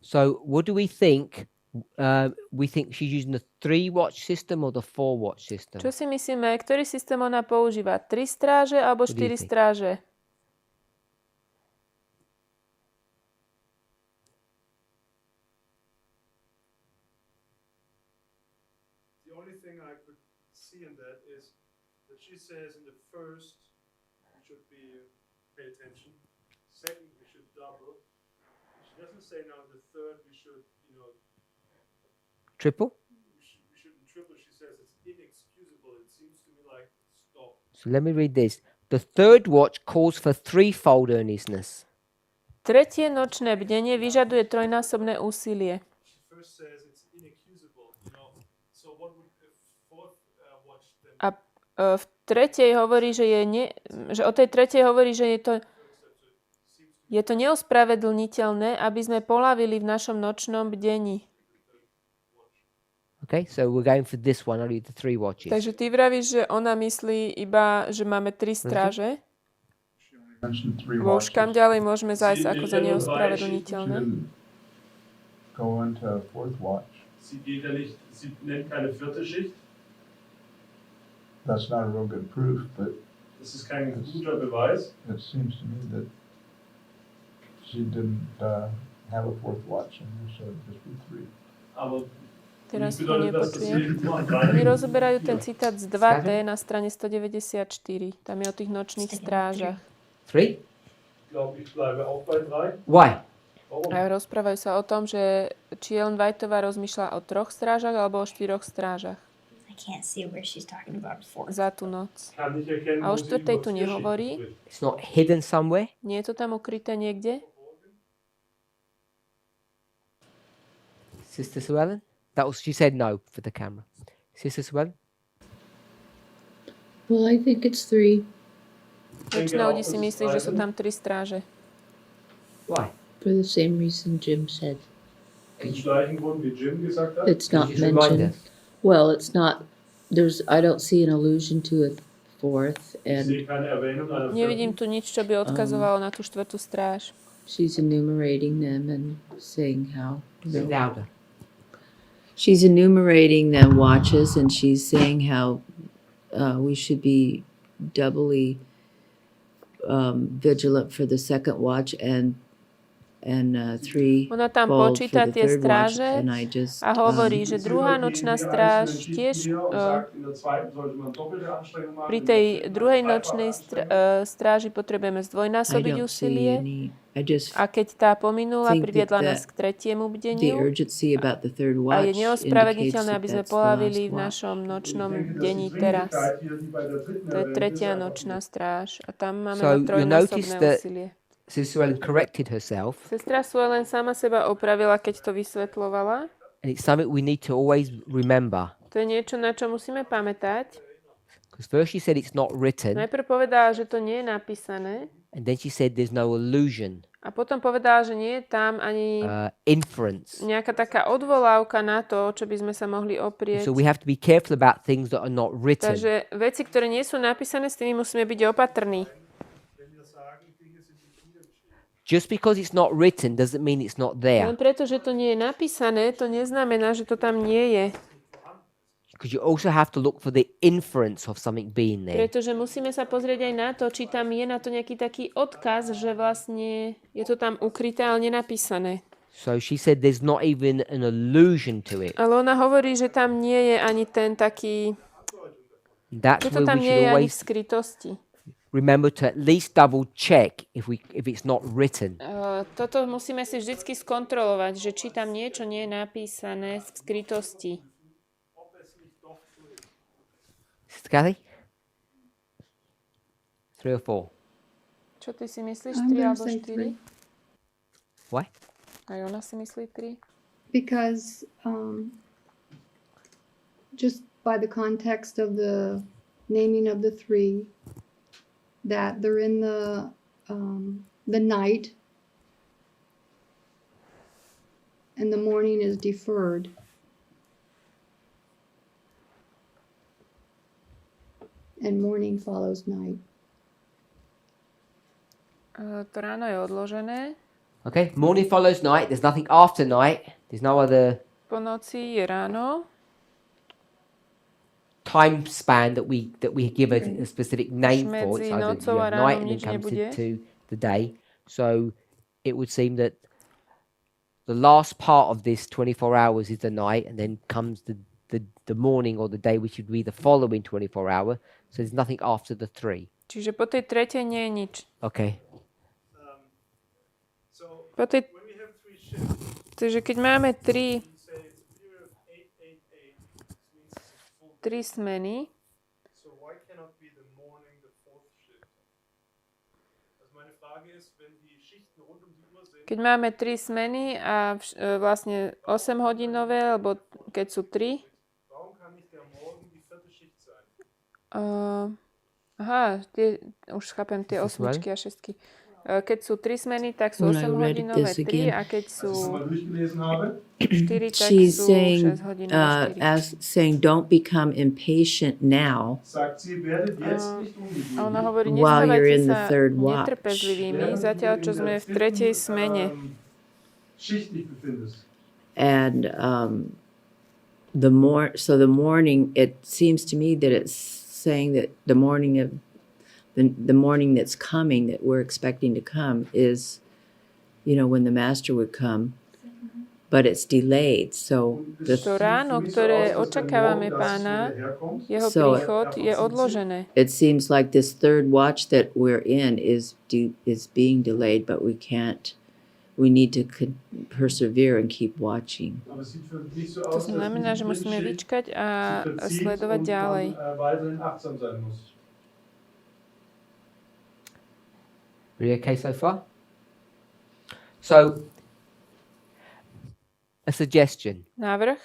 So, what do we think? We think she's using the 3-watch system or the 4-watch system? Čo si myslíme, ktorý systém ona používa? 3 stráže alebo 4 stráže? The only thing I could see in that is that she says in the first we should pay attention. Second, we should double. She doesn't say now in the third we should, triple? We shouldn't triple. She says it's inexcusable. It seems to me like stop. So let me read this. The third watch calls for threefold earnestness. Tretie nočné bdenie vyžaduje trojnásobné úsilie. She first says it's inexcusable. So what would the fourth watch then? A v tretej hovorí, že o tej tretej hovorí, že je to neospravedlniteľné, aby sme poľavili v našom nočnom bdení. Okay, so we're going for this one, only the three watches. Takže ty vravíš, že ona myslí iba, že máme 3 stráže. Mentioned three Bo už kam watches. ďalej môžeme zájsť ako za neospravedlniteľné. Didn't go into fourth watch. Sie nennt keine vierte Schicht. That's not a real good proof, but Das ist kein guter Beweis. it seems to me that she didn't have a fourth watch, and so it'd just be three. Aber Teraz nicht to bedeutet das, dass nepočujem. jedes Mal Oni rein. rozoberajú ten citát z 2D na strane 194. Tam je o tých nočných strážach. 3? Ich glaube, ich bleibe auch bei 3. Why? Warum? A rozprávajú sa o tom, že či Ellen Whiteová rozmýšľa o 3 strážach alebo o 4 strážach I can't see where she's talking about four. za tú noc. Kann nicht erkennen, A o wo sie štvrtej über tu 4 nehovorí. Schichten spricht. It's not hidden somewhere? Nie je to tam ukryté niekde? Sister Sue Ellen? She said no for the camera. Sister Sue Ellen? Well, I think it's 3 Väčšina ľudí si myslí, že sú tam 3 stráže. Why? for the same reason Jim said. Im gleichen Grund, wie Jim gesagt hat. It's not Could you just remind mentioned. us? Well, it's not, I don't see an allusion to a fourth, Ich and sehe keine Erwähnung einer Nevidím vierten. tu nič, čo by odkazovalo na tú 4. stráž. she's enumerating them and saying how. Speak louder. She's enumerating the watches, and she's saying how we should be doubly vigilant for the second watch and three Ona tam fold for počíta the tie third watch, stráže and I just a hovorí, že Sie druhá übergehen nočná die stráž einzelnen tiež Schichten hier und sagt, in der zweiten sollte man doppelte Anstrengung machen, pri in tej der dritten druhej dreifache nočnej Anstrengung. stráži potrebujeme I zdvojnásobiť don't see úsilie I just a keď tá pominula think that priviedla nás k tretiemu the bdeniu urgency about the third a watch je indicates neospravedliteľné, that aby sme that's the polavili last v watch. našom nočnom Ich denke, dass bdení die teraz. Dringlichkeit hier, die bei der dritten To je erwähnt ist, tretia einfach nočná stráž a tam máme So na you'll notice trojnásobné that- úsilie. Sister Ellen corrected herself, Sestra Sue len sama seba opravila, keď to vysvetľovala. and it's something we need to always remember. To je niečo, na čo musíme pamätať. Because first she said it's not written, Najprv povedala, že to nie je napísané and then she said there's no allusion, a potom povedala, že nie je tam ani inference. nejaká taká odvolávka na to, čo by sme sa mohli oprieť. So we have to be careful about things that are not written. Takže veci, ktoré nie sú napísané, s tými musíme byť opatrní. Wenn wir sagen, Dinge sind nicht niedergeschrieben. Just because it's not written doesn't mean it's not there. Len preto, že to nie je napísané, to neznamená, že to tam nie je. Because you also have to look for the inference of something being there. Pretože musíme sa pozrieť aj na to, či tam je na to nejaký taký odkaz, že vlastne je to tam ukryté, ale nenapísané. So she said there's not even an allusion to it. Ale ona hovorí, že tam nie je ani ten taký, That's že to where tam we nie should je ani v always skrytosti. remember to at least double check if it's not written. Toto musíme si vždycky skontrolovať, že či tam niečo nie je napísané v skrytosti. Sister Kathy? 3 or 4? Čo ty si myslíš, I'm 3 gonna alebo say 4? Why? Aj ona si myslí 3? Because just by the context of the naming of the three, that they're in the night, and the morning is deferred. And morning follows night. To ráno je odložené. Okay, morning follows night. There's nothing after night. There's no other Po noci je ráno. time span that we give a specific name for. It's Medzi either nocou you a have ránom night and then nič comes nebude. to the day. So it would seem that the last part of this 24 hours is the night, and then comes the morning or the day, which would be the following 24 hour. So there's nothing after the 3. Čiže po tej tretej nie je nič. Okay. So Po tej, when we have three shifts, takže keď máme 3 we say it's a period of 8 3 smeny, So why cannot be the morning the fourth shift? Also meine Frage ist, wenn die Schichten rund um die Uhr sind, keď máme 3 smeny a vlastne 8-hodinové, alebo keď sú 3, warum kann nicht der Morgen die vierte Schicht sein? už chápem tie This is well. 8 a 6. Keď sú 3 smeny, tak sú When I read 8-hodinové this 3 again, a keď Als ich sú es mal durchgelesen habe, 4, tak she's sú saying, 6-hodinové 4. saying, don't become impatient now sagt sie, werdet jetzt nicht A ona ungeduldig. hovorí, while you're nestávajte in the sa third watch. netrpezlivými, Während zatiaľ du čo in sme der v tretej dritten, smene. Schicht dich befindest. And the morning, it seems to me that it's saying that the morning of the morning that's coming, that we're expecting to come, is, when the master would come, but it's delayed. So To ráno, ktoré očakávame pána, jeho So- príchod je odložené. it seems like this third watch that we're in is being delayed, but we need to persevere and keep watching. To znamená, že musíme vyčkať a sledovať ďalej. Are you okay so far? So, a suggestion. Návrh?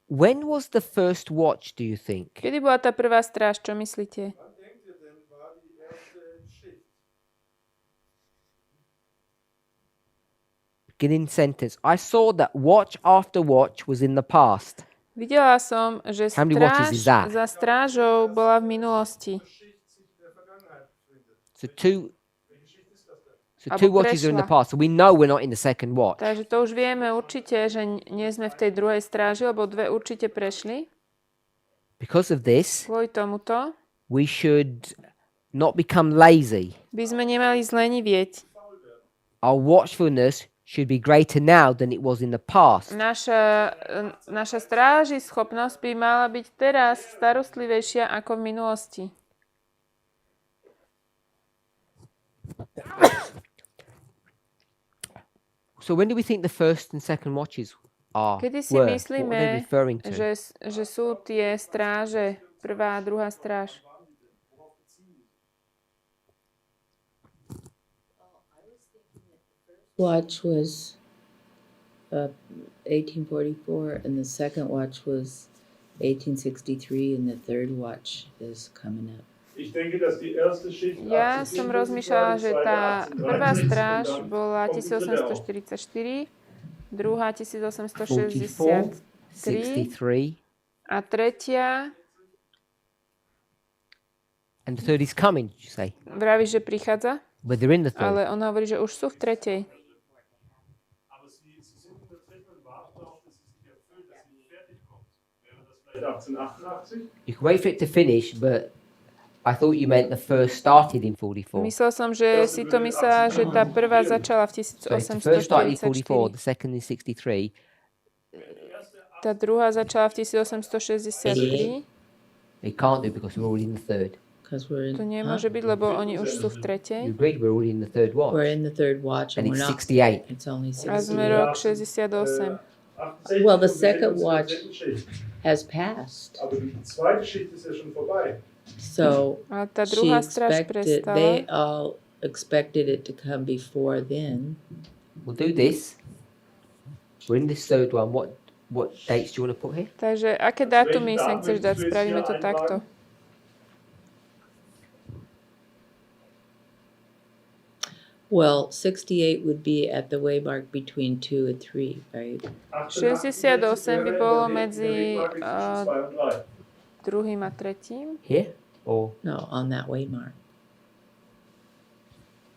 When was the first watch, do you think? Kedy bola tá prvá stráž, čo myslíte? Wann denkt ihr denn, war die erste Schicht? Beginning sentence. I saw that watch after watch was in the past. Videla som, že How many watches is that? za strážou bola v minulosti. Schicht sich in der Vergangenheit befindet. So two Welche Schicht ist das denn? two watches are in the prešla. past. So we know we're not in the second watch. Takže to už vieme určite, že nie sme v tej druhej stráži, lebo 2 určite prešli. Because of this, Kvôli tomuto we should not become lazy. by sme nemali zlenivieť. Our watchfulness should be greater now than it was in the past. Naša stráži schopnosť by mala byť teraz starostlivejšia ako v minulosti. So when do we think the first and second watches are? Kedy si were? What are they myslíme, referring to? že sú tie stráže, prvá a druhá stráž? Watch was 1844, and the second watch was 1863, and the third watch is coming up. Ich denke, dass die erste Schicht Ja 1847 som rozmýšľala, že tá prvá 1813 stráž und dann bola kommt die dritte auch. 1844, druhá 44, 1863 63, a tretia, and the third is coming, did you say? vravíš, že prichádza, But they're in the third. ale ona hovorí, že už sú v tretej. Aber sie sind in der dritten und warten darauf, dass sie sich erfüllt, dass sie fertig kommt. Wäre das vielleicht 1888? You can wait for it to finish, but I thought you meant the first started in 44. Myslel som, že si to myslela, že tá prvá začala v So if the first started in 44, 1844. the second in 63. Tá druhá začala v 1863. It can't do because we're already in the third. Because we're To in, nemôže byť, lebo oni už sú v tretej. You agreed we're already in the third watch. we're in the third watch, And and we're it's not. 68. It's only A sme 68. rok 68. Well, the und wir second befinden uns in der watch dritten Schicht. has passed. Aber die zweite Schicht ist ja schon vorbei. So A tá she druhá stráž expected, prestala. they all expected it to come before then. We'll do this. We're in this third one. What dates do you want to put here? Takže aké dátumy sem chceš dať? Spravíme to takto. Well, 68 would be at the waymark between 2 and 3, right? 68 by bolo medzi uh, 2 und 3. druhým a tretím. Here? Or No, on that waymark.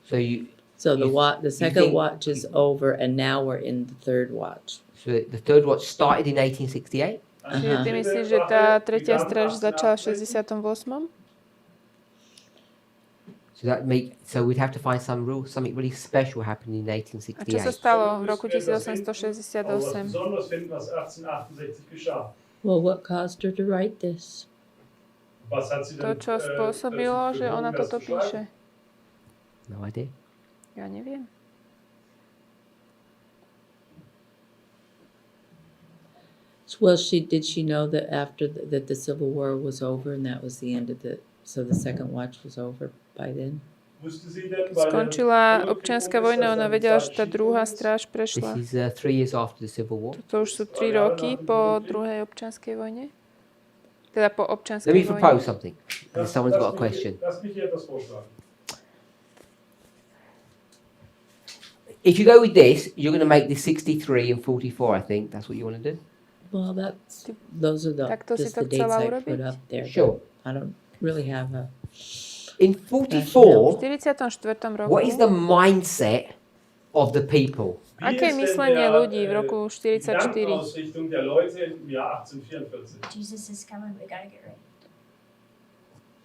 so you So the You- the you second think- watch is over, and now we're in the third watch. so the third watch started in 1868? Čiže ty myslíš, že tá tretia stráž začala v 68. So we'd have to find something really special happening in A čo sa 1868. stalo v roku Aber was 1868? Besonderes finden, was 1868 geschah. Well, what caused her to write this? Was hat sie To, denn čo spôsobilo, že ona bewogen, das toto zu schreiben? píše. No idea. Ja neviem. Well, did she know that after that the Civil War was over and that was the end of so the second watch was over by then? Keď skončila občianska vojna, ona vedela, že tá druhá stráž This prešla. is 3 years after the Civil War. To už sú 3 roky po druhej občianskej vojne. Teda po Let občianskej me vojne. propose something. If someone's got a question. Lass mich hier etwas vorschlagen. If you go with this, you're going to make this 63 and 44, I think. That's what you want to do? Well, those are Tak to si just to the dates chcela I urobiť? put up there. Sure. I don't really have a. In V 44, 44. roku. what is the mindset of the people? Aké je myslenie ľudí v roku 44? Gedankenausrichtung der Leute im Jahr 1844. Jesus is coming, we gotta get ready.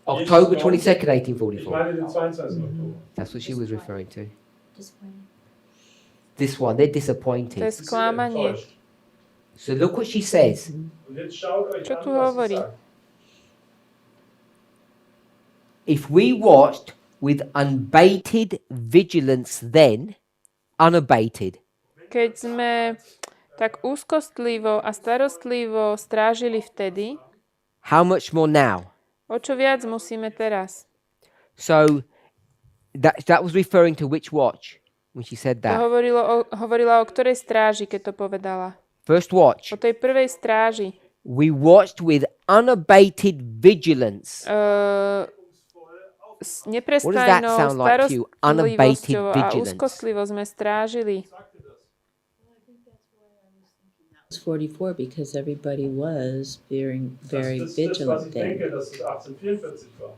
October 22nd, Ich 1844. meine den 22. Oktober. That's what she was referring to. Disappointing. This one, they're To je disappointed. sklamanie. So look what she says. Und jetzt schaut euch Čo an, tu was hovorí? sie sagt. If we watched with unabated vigilance then, unabated, Keď sme tak úzkostlivo a starostlivo strážili vtedy, how much more now? o čo viac musíme teraz? So that was referring to which watch when she said To that? hovorila o ktorej stráži, keď to povedala? First watch. O tej prvej stráži. We watched with unabated vigilance. S What does that neprestajnou sound like to you? Unabated starostlivosťou a vigilance. úzkostlivo sme strážili. It was 44 because everybody was very Das ist das, was vigilant ich denke, then. dass es 1844 war.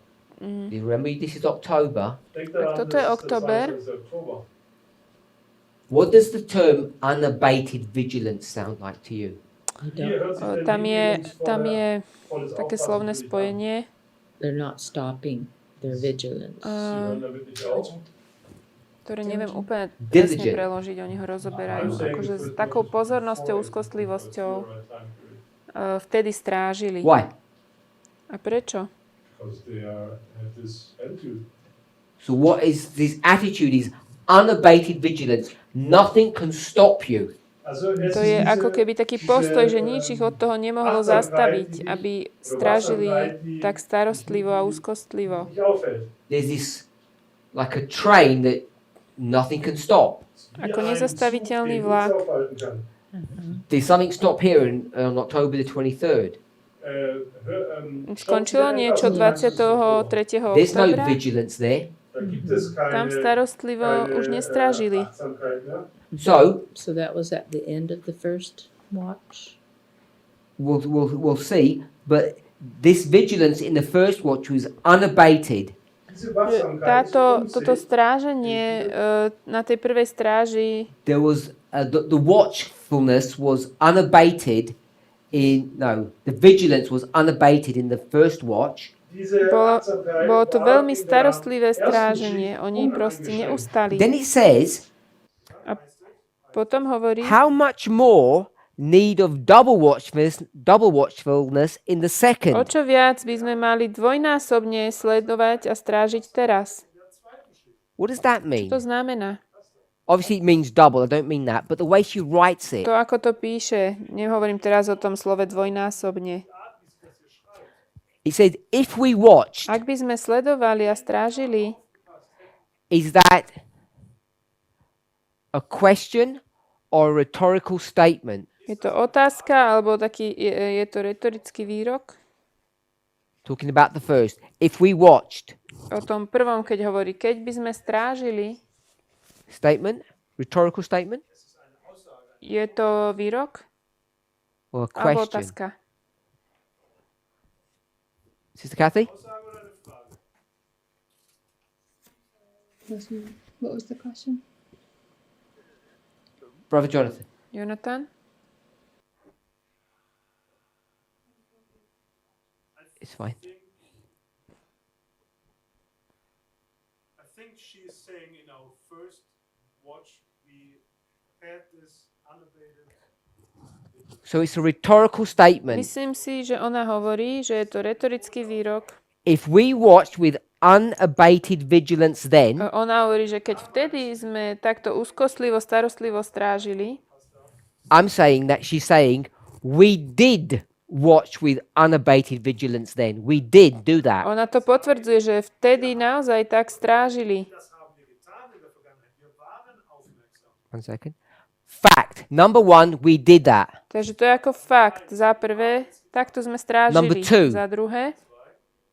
You remember this is October. Denkt daran, toto je das ist Oktober. der 22. Oktober. What does the term unabated vigilance sound like to you? I Hier don't, hört sich der Tam je volles také Aufpassen slovné für dich an. spojenie. they're not stopping their vigilance. Sie hören da wirklich auf. ktoré neviem úplne Diligent. presne preložiť, oni ho rozoberajú. Akože s takou pozornosťou, úzkostlivosťou vtedy strážili. Why? A prečo? Because they have this attitude. So what is this attitude is unabated vigilance. Nothing can stop you. Also es To ist je diese- ako keby taký postoj, že nič ich od toho nemohlo zastaviť, aby strážili tak starostlivo a úzkostlivo. nicht auffällt. There's this like a train that nothing can stop. Ako Wie ein nezastaviteľný Zug, den vlak. nichts aufhalten kann. Did something stop here on October the 23rd? Skončilo niečo 23. There's no oktobra? vigilance there. Da gibt es keine, Tam starostlivo už nestrážili. Achtsamkeit mehr. So So that was at the end of the first watch. we'll see. But this vigilance in the first watch was unabated. Diese Wachsamkeit ist Toto stráženie na tej prvej stráži, There was the watchfulness was unabated the vigilance was unabated in the first watch. Diese bolo Achtsamkeit to war veľmi in der starostlivé ersten stráženie. Schicht Oni proste uneingeschränkt. neustali. Then it says, Potom hovorí, how much more need of double watchfulness in the o second? čo viac by sme mali dvojnásobne sledovať a strážiť teraz. What does that mean? Čo to znamená? Obviously it means double, I don't mean that, but the way she writes it, To, ako to píše, nehovorím teraz o tom slove dvojnásobne. it says, if we watched, Ak by sme sledovali a strážili, is that a question or a rhetorical statement? je to otázka, alebo je to retorický výrok? Talking about the first. If we watched, O tom prvom, keď hovorí, keď by sme strážili, statement, rhetorical statement, je to výrok or a alebo question? otázka? Sister Kathy? What was the question? Brother Jonathan? Jonathan? It's fine. I think she is saying in our first watch we had this unabated. So it's a rhetorical statement. Myslím si, že ona hovorí, že je to retorický výrok. If we watched with unabated vigilance then, Ona hovorí, že keď vtedy sme takto úzkostlivo, starostlivo strážili, I'm saying that she's saying we did watch with unabated vigilance then. We did do that. ona to potvrdzuje, že vtedy naozaj tak strážili. Das haben wir getan in der Vergangenheit. Wir waren aufmerksam. 1 second. Fact. Number 1, we did that. Takže to je ako fakt. Za prvé, takto sme strážili. Number 2. Za druhé,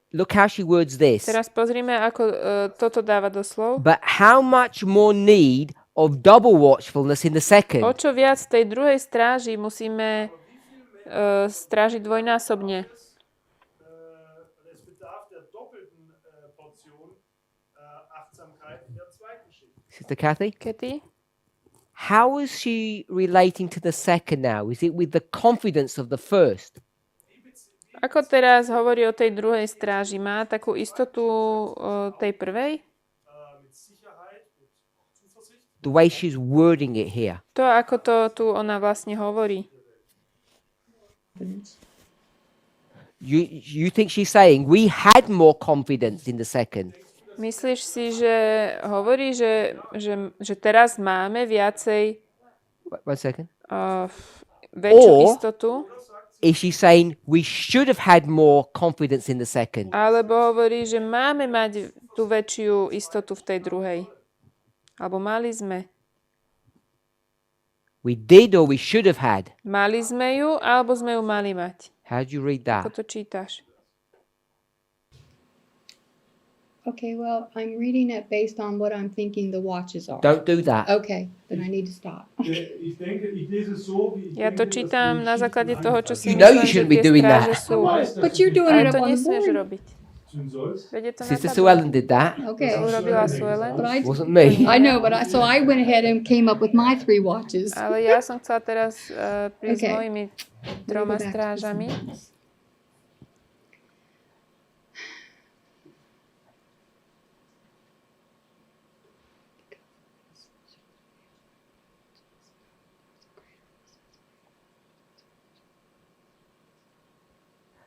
Look how she words this. teraz pozrime, ako toto dáva do slov. But how much more need of double watchfulness in the O second? čo viac tej druhej stráži musíme strážiť dvojnásobne. Es bedarf der doppelten Portion Achtsamkeit in der zweiten Schicht. Sister Kathy? Kety? How is she relating to the second now? Is it with the confidence of the first? Ako teraz hovorí o tej druhej stráži? Má takú istotu tej prvej? Mit Sicherheit, mit Zuversicht. The way she's wording it here. To, ako to tu ona vlastne hovorí. You think she's saying we had more confidence in the second? Myslíš si, že hovorí, že teraz máme viacej 1 second. väčšiu Or- istotu? Is she saying we should have had more confidence in the second? Alebo hovorí, že máme mať tú väčšiu istotu v tej druhej? Alebo mali sme? We did or we should have had? Mali sme ju, alebo sme ju mali mať? How do you read Ako that? to čítaš? Okay, well, I'm reading it based on what I'm thinking the watches are. Don't do that. Okay, then I need to stop. Ich lese es so, wie ich Ja to čítam na základe toho, čo si You know you myslím, že shouldn't be tie doing stráže that. sú. But you're doing Ale it to up on the nesmieš board. robiť. tun sollst. Veď je to na Sister Sue tabuli. Ellen did that. Okay. To urobila Sue Ellen. But I, It wasn't me. I know, but so I went ahead and came up with my 3 watches. Ale ja som chcela teraz prísť Okay. s mojimi Let me go 3 back to the strážami. sentence.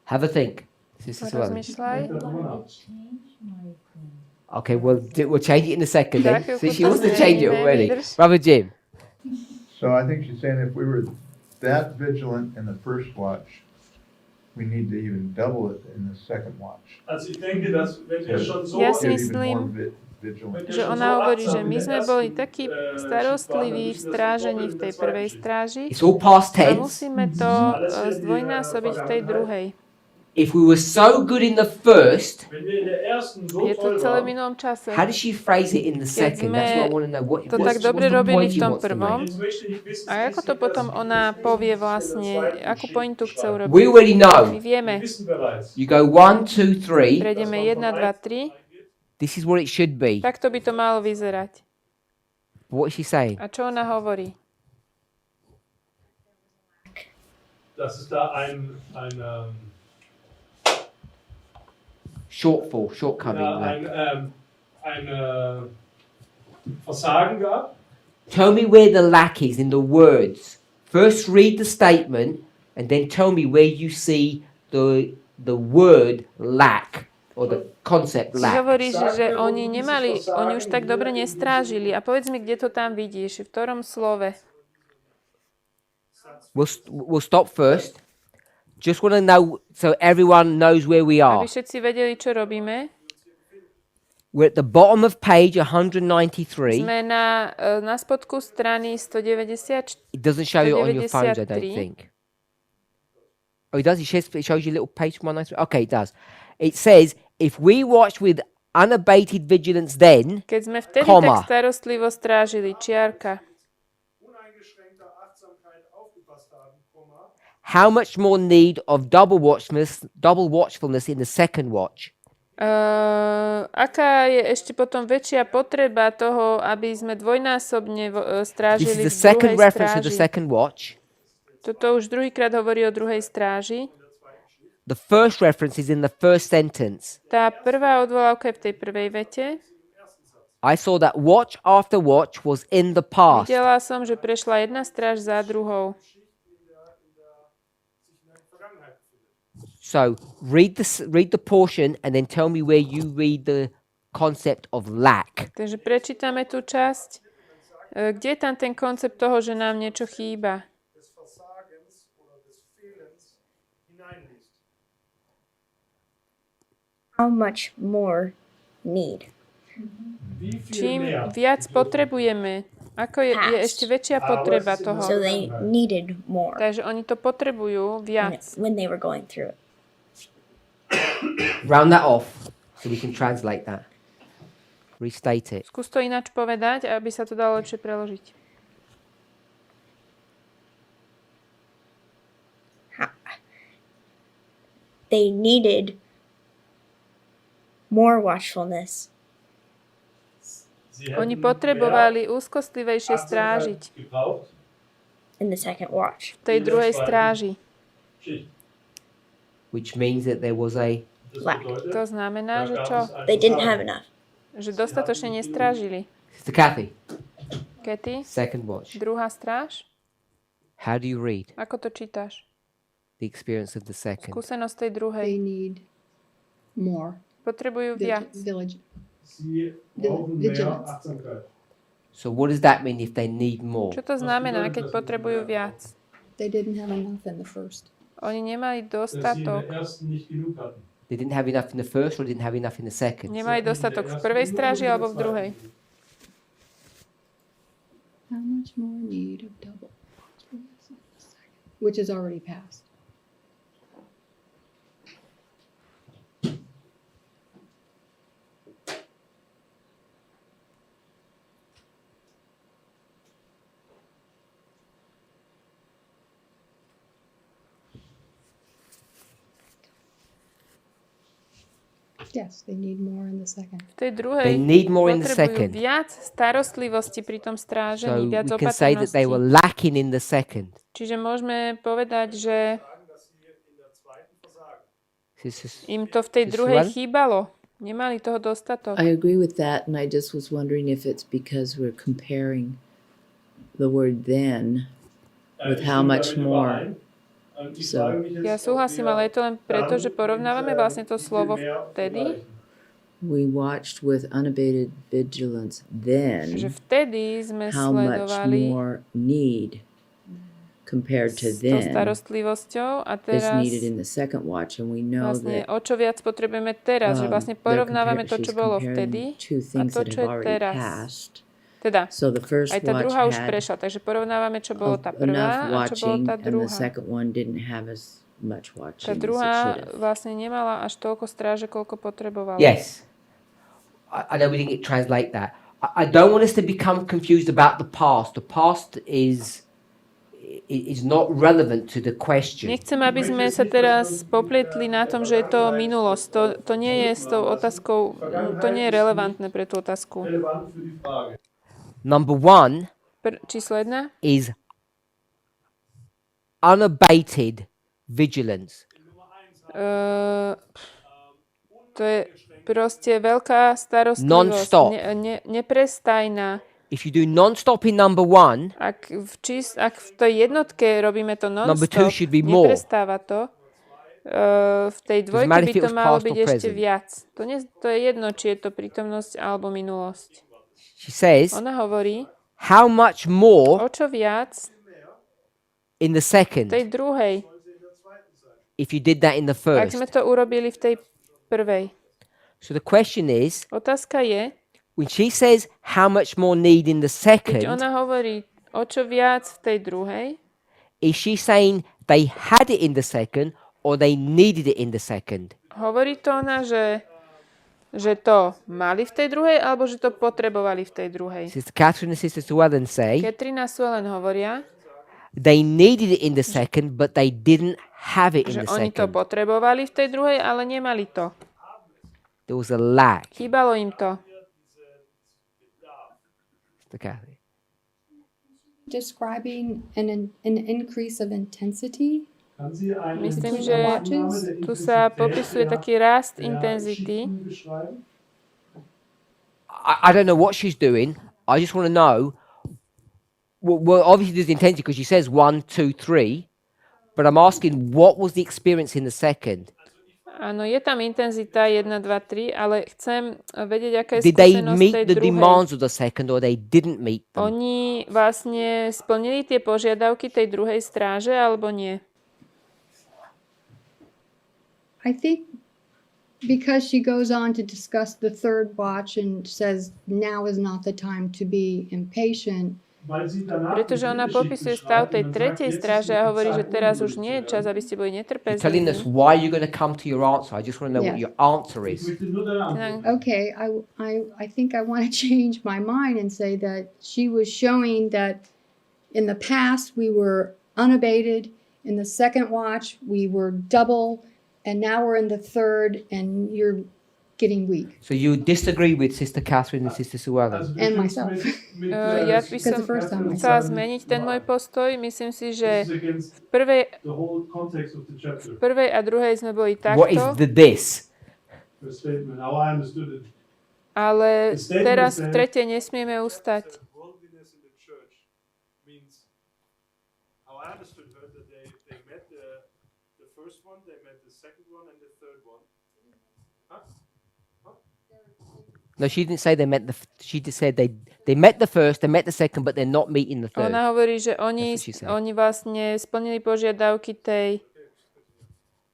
Have a think. Sister Sue Ellen. Rozmýšľaj. Okay, we'll change it in a second then. Tak, See, she wants to chvíľku change it zmeníme, already. vydrž. Brother Jim. So I think she's saying if we were that vigilant in the first watch, we need to even double it in the second watch. Also ich denke, dass wenn wir schon so Ja Get si even myslím, more vigilant. že ona hovorí, že my sme boli takí starostliví v strážení v tej prvej stráži It's all past a tense. musíme to zdvojnásobiť v tej druhej. If we were so good in the first, wenn wir in der ersten so Je to toll celé v waren, minulom čase. how does she phrase it in the second? That's what I want to know. What, to what's, tak dobre what's the robili point v she tom wants to prvom. make? jetzt möchte ich wissen, A ako to potom ona povie vlastne, akú pointu chce urobiť? We already My know. vieme. wir wissen bereits. You go 1, 2, 3. Prejdeme 1, 2, 3. This is what it should be. Takto by to malo vyzerať. What is she saying? A čo ona hovorí? Das ist da ein Shortfall, shortcoming. like. Versagen gab. Tell me where the lack is in the words. First read the statement and then tell me where you see the word lack or the concept Si lack. hovoríš, že oni už tak dobre nestrážili. A povedz mi, kde to tam vidíš, v ktorom slove. We'll stop first. Just want to know so everyone knows where we are. Aby všetci vedeli, čo robíme. We're at the bottom of page 193. Sme na spodku strany 194. It doesn't show you on your phones, I don't 193. think. Oh, it does. It shows you a little page 193. Okay, it does. It says, if we watch with unabated vigilance then, Keď sme vtedy Koma. tak starostlivo strážili, čiarka, Uneingeschränkter Achtsamkeit aufgepasst haben, Komma, how much more need of double watchfulness in the second watch? aká je ešte potom väčšia potreba toho, aby sme dvojnásobne This strážili is the v second druhej reference to the stráži. second watch. Toto už druhýkrát hovorí o druhej stráži. The first reference is in the first sentence. Tá prvá odvolávka je v tej prvej vete. I saw that watch after watch was in the past. Videla som, že prešla jedna stráž za druhou. So read the portion and then tell me where you read the concept of lack. Takže prečítame tú časť. Kde je tam ten koncept toho, že nám niečo chýba? des Versagens oder des Fehlens hineinliest. How much more need? Wie viel Čím mehr? viac potrebujeme, ako je ešte väčšia potreba toho. So they needed more Takže oni to potrebujú viac. when they were going through it. Round that off so we can translate that. Restate it. Skús to ináč povedať, aby sa to dalo lepšie preložiť. They needed more watchfulness. Oni potrebovali úzkostlivejšie strážiť In the second watch. v tej druhej stráži. Which means that there was a Lack. To znamená, že čo? They didn't have enough. Že dostatočne nestrážili. Sister Kathy, Katy, second watch. druhá stráž? How do you read Ako to čítaš? the experience of the second? Skúsenosť tej druhej. They need more Potrebujú viac. Sie brauchen mehr Vigilance. Achtsamkeit. So what does that mean if they need more? Čo to znamená, keď potrebujú viac? They didn't have enough in the first. Oni nemali Dass sie in dostatok. der ersten nicht genug hatten. They didn't have enough in the first or didn't have enough in the second? Nemali dostatok v prvej stráži alebo v druhej. How much more need of double? Which is already passed. Yes, they need more in the second. V tej druhej They need more in the potrebujú second. viac starostlivosti pri tom So strážení, viac we can say that opatrnosti. they were lacking in the second. Čiže môžeme povedať, že im to v tej Sister druhej Susan? chýbalo. Nemali toho dostatok. I agree with that, and I just was wondering if it's because we're comparing the word then with how much more. So- Ja súhlasím, ale je to len preto, že porovnávame vlastne to slovo vtedy, We watched with unabated vigilance že then vtedy sme how much sledovali more need compared to s tou then starostlivosťou a is teraz needed in the second watch, and we know vlastne that o čo viac potrebujeme teraz, že vlastne porovnávame to, čo bolo vtedy two a things to, that čo have je already teraz. passed. Teda, So the first aj tá watch druhá už had prešla, takže porovnávame, čo bolo tá prvá enough a čo bolo watching, tá and the druhá. second one didn't have as much Tá watching as it druhá should have. vlastne nemala až toľko stráže, koľko potrebovala. Yes. I know we didn't translate that. I don't want us to become confused about the past. The past is not relevant to the question. Nechcem, aby sme sa teraz poplietli na tom, že je to minulosť. To nie je s tou otázkou, to nie je relevantné pre tú otázku. Relevant für die Frage. Number one Číslo 1. is unabated vigilance. To je proste veľká starostlivosť. Non-stop. Neprestajná. If you do non-stop in number one, Ak v tej jednotke robíme to Number two non-stop, should be more. neprestáva to. V tej dvojke matter by if it to was malo past byť or ešte present. viac. To je jedno, či je to prítomnosť alebo minulosť. she says, Ona hovorí, how much more o čo viac in the v second tej druhej, if you did that in the ak first? sme to urobili v tej prvej. So the question is, Otázka je, when she says how much more need in the keď second, ona hovorí o čo viac v tej druhej, is she saying they had it in the second or they needed it in the second? hovorí to ona, že to mali v tej druhej, alebo že to potrebovali v tej druhej. Sister Catherine and Sister Suellen say Katrina a Suelen hovoria, they needed it in the second, but they didn't have it in že the oni to second. potrebovali v tej druhej, ale nemali to. There was a lack. Chýbalo im to. Sister Catherine. Describing an increase of intensity. Kann sie eine Myslím, Abnahme že der tu sa Intensität popisuje der- taký rast der intenzity. Schichten beschreiben? I don't know what she's doing. I just want to know. Well, obviously there's intensity because she says 1, 2, 3. But I'm asking, what was the experience in the second? Áno, je tam intenzita 1, 2, 3, ale chcem vedieť, aká je Did they skúsenosť meet tej the druhej. demands of the second, or they didn't meet them? Oni vlastne splnili tie požiadavky tej druhej stráže, alebo nie? I think because she goes on to discuss the third watch and says now is not the time to be impatient. Pretože ona popisuje stav tej tretej stráže a hovorí, že teraz už nie je čas, aby ste boli You're telling us netrpezliví. why you're going to come to your answer. I just want to know what Yes. your answer is. Okay, I think I want to change my mind and say that she was showing that in the past we were unabated, in the second watch we were double, and now we're in the third and you're getting weak. So you disagree with Sister Catherine and Sister Suella? And myself. Ja by som Because the first time I chcela saw it. zmeniť ten môj postoj. Myslím si, že v prvej a druhej sme boli What is takto, the this? ale teraz v tretej nesmieme ustať. Worldliness in the church means, how I understood her, that they met the first one, they met the second one, and the third one. Huh? No, she didn't say they met she just said they met the first, they met the second, but they're not meeting the third. Ona hovorí, že oni, That's what she said. oni vlastne splnili požiadavky tej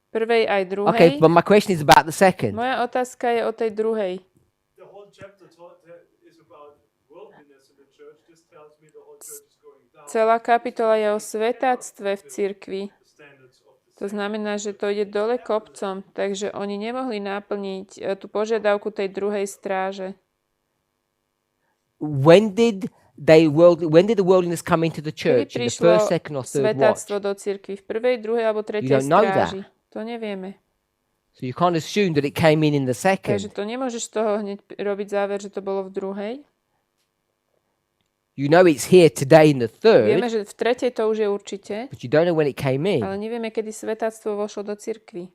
prvej aj druhej. Okay, but my question is about the second. Moja otázka je o tej druhej. The whole chapter is about worldliness in the church. This tells me the whole church is going down. Celá kapitola je o svetáctve v cirkvi. The standards of the To znamená, že to ide dole kopcom, takže oni nemohli naplniť tú požiadavku tej druhej stráže. When did the worldliness come into the Kedy church? In the prišlo first, second, or third watch? svetáctvo do cirkvi? V prvej, druhej alebo tretej don't know stráži? To nevieme. So you can't assume that it came in the Takže second. to nemôžeš z toho hneď robiť záver, že to bolo v druhej. You know it's here today in the Vieme, third, že v tretej to už je určite, but you don't know when it came ale in. nevieme, kedy svetáctvo vošlo do cirkvi.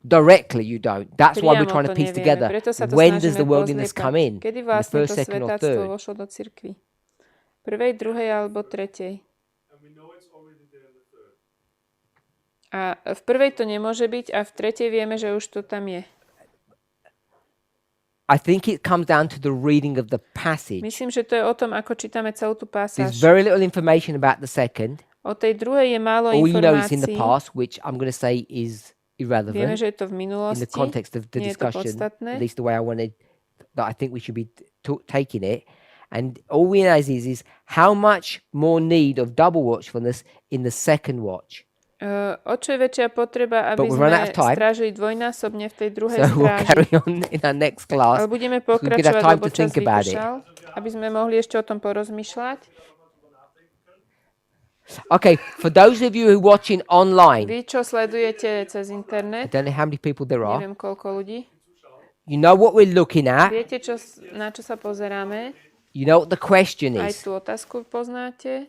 Directly, you don't. That's why we're Priamo trying to to piece nevieme, together. preto sa to When does snažíme the worldliness come in? Kedy In the vlastne first, to second, or svetáctvo third? vošlo do cirkvi? Prvej, druhej alebo tretej? And we know it's already there in the third. A v prvej to nemôže byť a v tretej vieme, že už to tam je. I think it comes down to the reading of the passage. Myslím, že to je o tom, ako čítame celú tú There's pasáž. very little information about the second. O tej druhej je málo All you know is in the informácií. past, which I'm going to say is Vieme, irrelevant že je to v in minulosti. the context of the Nie je to discussion, podstatné. at least the way I wanted, that I think we should be taking it. And all we know is how much more need of double watchfulness in the second watch. O čo je väčšia potreba, aby But we've run sme out of time. strážili dvojnásobne v tej druhej So we'll stráži. carry on in our next class. Ale budeme we could have pokračovať, time lebo to čas think about it. vypršal, aby sme mohli ešte o tom porozmýšľať. Okay, for those of you who are watching online, Vy, čo sledujete cez I internet, don't know how many people there are. neviem koľko ľudí, You know what we're looking at. viete, na čo sa pozeráme, You know what the question aj is. tú otázku poznáte.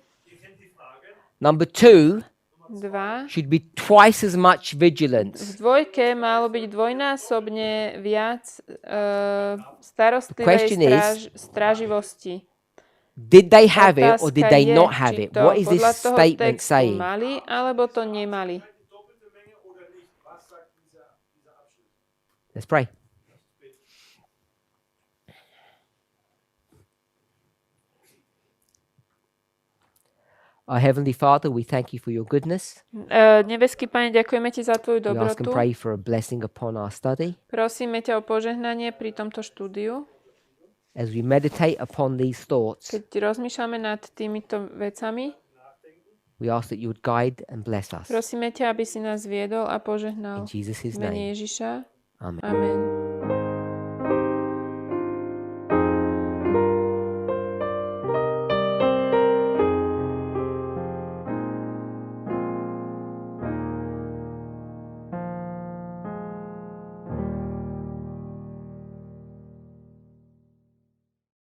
Number 2 2. should be twice as much V vigilance. dvojke malo byť dvojnásobne viac starostlivej question is- stráživosti. Did they have it or did Otázka they je, not have či it? to What is this podľa toho statement textu saying? mali, alebo to nemali. Doppelte Menge oder nicht? Was sagt dieser Abschnitt? Let's pray. Our Heavenly Father, we thank you for your goodness. Nebeský Pane, ďakujeme Ti za Tvoju We ask and dobrotu. pray for a blessing upon our study Prosíme ťa o požehnanie pri tomto štúdiu. as we meditate upon these thoughts. Keď rozmýšľame nad týmito vecami, We ask that you would guide and bless us. prosíme ťa, aby si nás viedol a požehnal. In Jesus' V mene name. Ježiša. Amen. Amen.